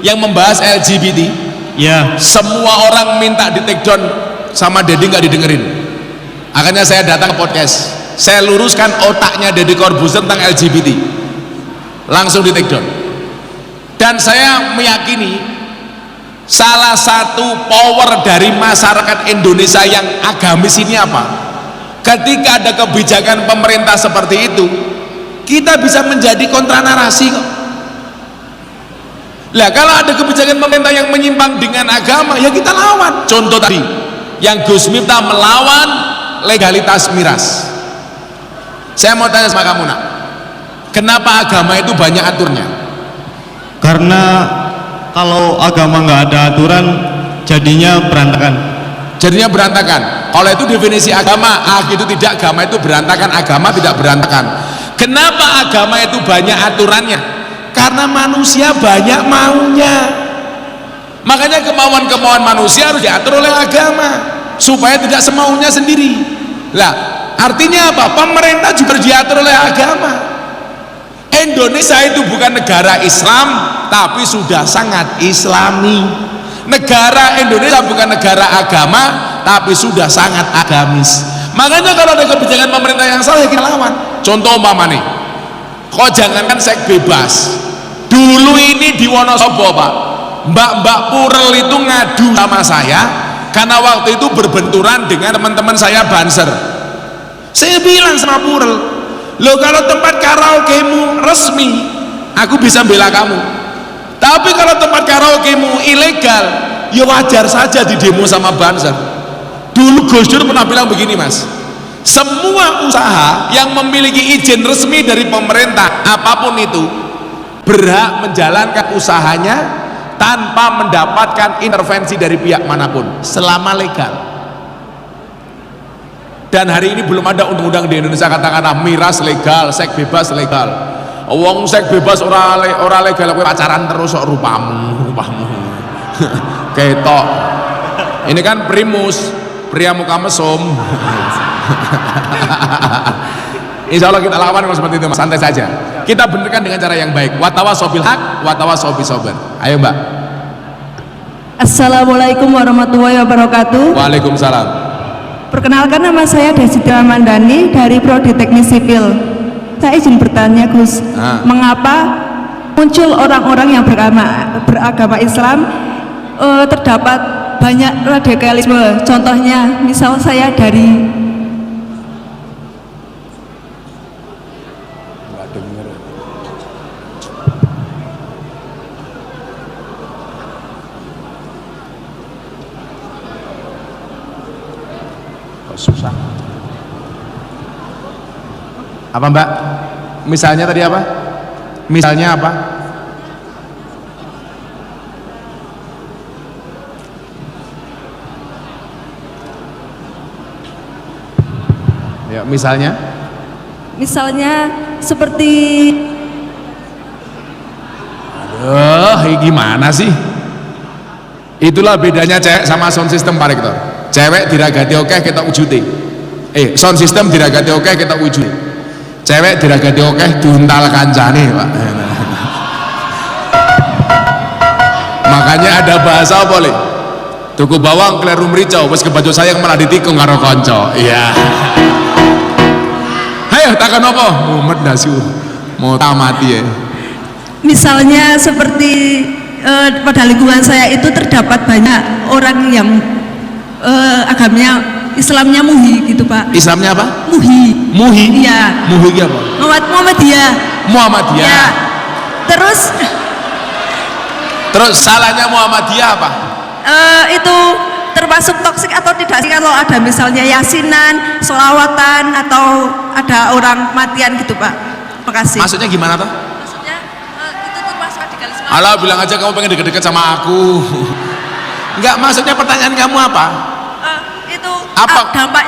yang membahas LGBT? Ya. Semua orang minta di take down sama Deddy, nggak didengerin. Akhirnya saya datang ke podcast, saya luruskan otaknya Deddy Corbuzier tentang LGBT, langsung di take down. Dan saya meyakini salah satu power dari masyarakat Indonesia yang agamis ini apa? Ketika ada kebijakan pemerintah seperti itu, kita bisa menjadi kontra narasi kok. Lah kalau ada kebijakan pemerintah yang menyimpang dengan agama, ya kita lawan. Contoh tadi yang Gus Miftah melawan legalitas miras. Saya mau tanya sama kamu, nak, kenapa agama itu banyak aturnya? Karena kalau agama nggak ada aturan, jadinya berantakan. Jadinya berantakan. Kalau itu definisi agama, itu tidak, agama itu berantakan, agama tidak berantakan. Kenapa agama itu banyak aturannya? Karena manusia banyak maunya. Makanya kemauan-kemauan manusia harus diatur oleh agama supaya tidak semaunya sendiri. Lah, artinya apa? Pemerintah juga harus diatur oleh agama. Indonesia itu bukan negara Islam, tapi sudah sangat islami. Negara Indonesia bukan negara agama, tapi sudah sangat agamis. Makanya kalau ada kebijakan pemerintah yang salah, ya kita lawan. Contoh umpama nih, kok jangankan seks bebas. Dulu ini di Wonosobo, Pak, mbak-mbak Purel itu ngadu sama saya karena waktu itu berbenturan dengan teman-teman saya Banser. Saya bilang sama Purel, loh kalau tempat karaokemu resmi, aku bisa bela kamu. Tapi kalau tempat karaokemu ilegal, ya wajar saja di demo sama Banser. Dulu Gus Dur pernah bilang begini, Mas, semua usaha yang memiliki izin resmi dari pemerintah apapun itu berhak menjalankan usahanya tanpa mendapatkan intervensi dari pihak manapun selama legal. Dan hari ini belum ada undang-undang di Indonesia katakanlah miras legal, seks bebas legal. Wong seks bebas ora legal, kowe pacaran terus kok rupamu. Ketok. Ini kan primus, pria muka mesum. Insya Allah kita lawan kalau seperti itu, Mas. Santai saja. Kita benarkan dengan cara yang baik. Watawasobil haq, watawasobil sober. Ayo, Mbak. Assalamualaikum warahmatullahi wabarakatuh. Waalaikumsalam. Perkenalkan, nama saya Desita Mandani dari Prodi Teknik Sipil. Saya izin bertanya, Gus, mengapa muncul orang-orang yang beragama Islam terdapat banyak radikalisme? Contohnya, misal saya dari susah. Apa, Mbak? Misalnya tadi apa? Misalnya apa? Ya, misalnya? Misalnya seperti gimana sih? Itulah bedanya cewek sama sound system, Pak Rektor. Cewek diragati oke kita wujudi. Sound system diragati oke kita wujudi. Cewek diragati oke diuntal kancane, Pak. Makanya ada bahasa apa, Le? Tuku bawang kleru mrica, wis kebajo sayang malah ditikung karo kanca. Iya. Ayo takon apa? Mumet dasu. Mau tamati ya. misalnya seperti pada lingkungan saya itu terdapat banyak orang yang agamanya Islamnya muhi gitu, Pak. Islamnya apa? Muhi. Muhi? Iya. Muhi apa? Muhammadiyah. Muhammadiyah. Ya. Terus salahnya Muhammadiyah apa? Itu termasuk toksik atau tidak sih kalau ada misalnya yasinan, selawatan atau ada orang matian gitu, Pak? Makasih. Maksudnya gimana tuh? Maksudnya itu termasuk radikalisme. Alah, bilang aja kamu pengen deket-deket sama aku. Enggak, maksudnya pertanyaan kamu apa? Itu apa? Dampak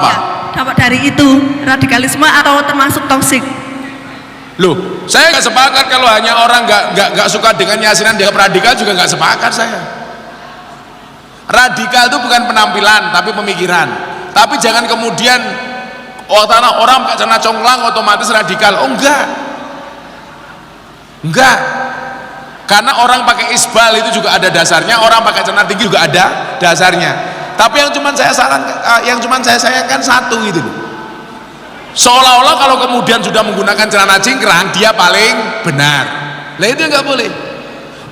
apa? Ya, dampak dari itu radikalisme atau termasuk toksik. Loh, saya nggak sepakat kalau hanya orang nggak suka dengan yasinan dia radikal, juga nggak sepakat saya. Radikal itu bukan penampilan tapi pemikiran. Tapi jangan kemudian orang pakai celana congklang otomatis radikal. Oh enggak. Karena orang pakai isbal itu juga ada dasarnya, orang pakai celana tinggi juga ada dasarnya. Tapi yang cuman saya sayangkan satu gitu loh. Seolah-olah kalau kemudian sudah menggunakan celana cingkrang dia paling benar. Lah itu nggak boleh.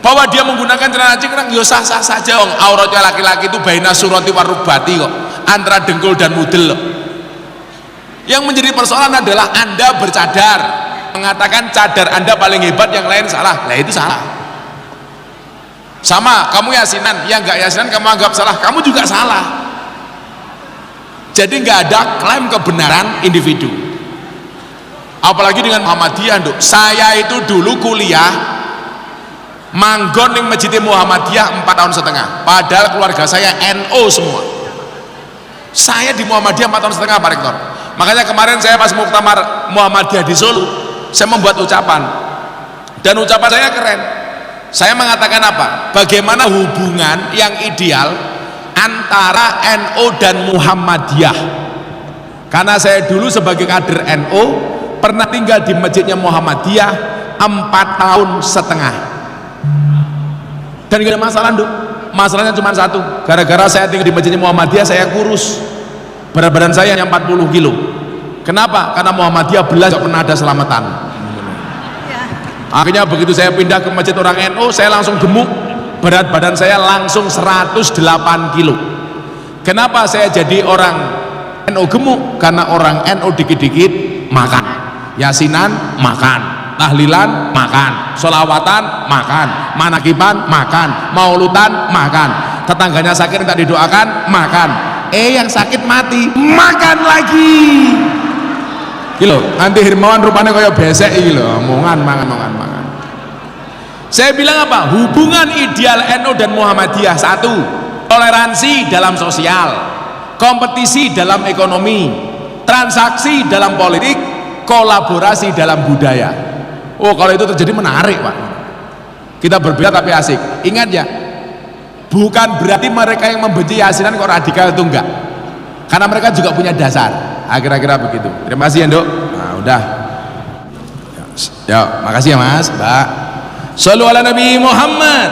Bahwa dia menggunakan celana cingkrang ya sah-sah saja. Auratnya laki-laki itu baina surati warubati kok, antara dengkul dan mudel loh. Yang menjadi persoalan adalah Anda bercadar, mengatakan cadar Anda paling hebat, yang lain salah. Lah itu salah. Sama kamu yasinan, yang nggak yasinan kamu anggap salah, kamu juga salah. Jadi nggak ada klaim kebenaran individu. Apalagi dengan Muhammadiyah, Nduk. Saya itu dulu kuliah manggon ning Masjid Muhammadiyah 4,5 tahun. Padahal keluarga saya NO semua. Saya di Muhammadiyah 4,5 tahun, Pak Rektor. Makanya kemarin saya pas muktamar Muhammadiyah di Solo, saya membuat ucapan. Dan ucapan saya keren. Saya mengatakan apa? Bagaimana hubungan yang ideal antara NO dan Muhammadiyah. Karena saya dulu sebagai kader NO pernah tinggal di masjidnya Muhammadiyah 4,5 tahun. Dan gak ada masalah, Nduk. Masalahnya cuma satu, gara-gara saya tinggal di masjidnya Muhammadiyah saya kurus, berat badan saya hanya 40 kilo. Kenapa? Karena Muhammadiyah belas gak pernah ada selamatan. Akhirnya begitu saya pindah ke masjid orang NO, saya langsung gemuk, berat badan saya langsung 108 kilo. Kenapa saya jadi orang NO gemuk? Karena orang NO dikit-dikit makan, yasinan makan, tahlilan makan, sholawatan makan, manakiban makan, maulutan makan, tetangganya sakit tak didoakan makan, yang sakit mati makan lagi. Gilo, nanti Hermawan rupanya kayak besek iki lho, omongan mangan. Saya bilang apa? Hubungan ideal NU dan Muhammadiyah satu, toleransi dalam sosial, kompetisi dalam ekonomi, transaksi dalam politik, kolaborasi dalam budaya. Oh, kalau itu terjadi menarik, Pak. Kita berbeda tapi asik. Ingat ya, bukan berarti mereka yang membenci yasinan kok radikal, itu enggak. Karena mereka juga punya dasar. Kira-kira begitu. Terima kasih ya, Nduk. Nah, udah. Ya, makasih ya, Mas, Mbak. Shallu ala Nabi Muhammad.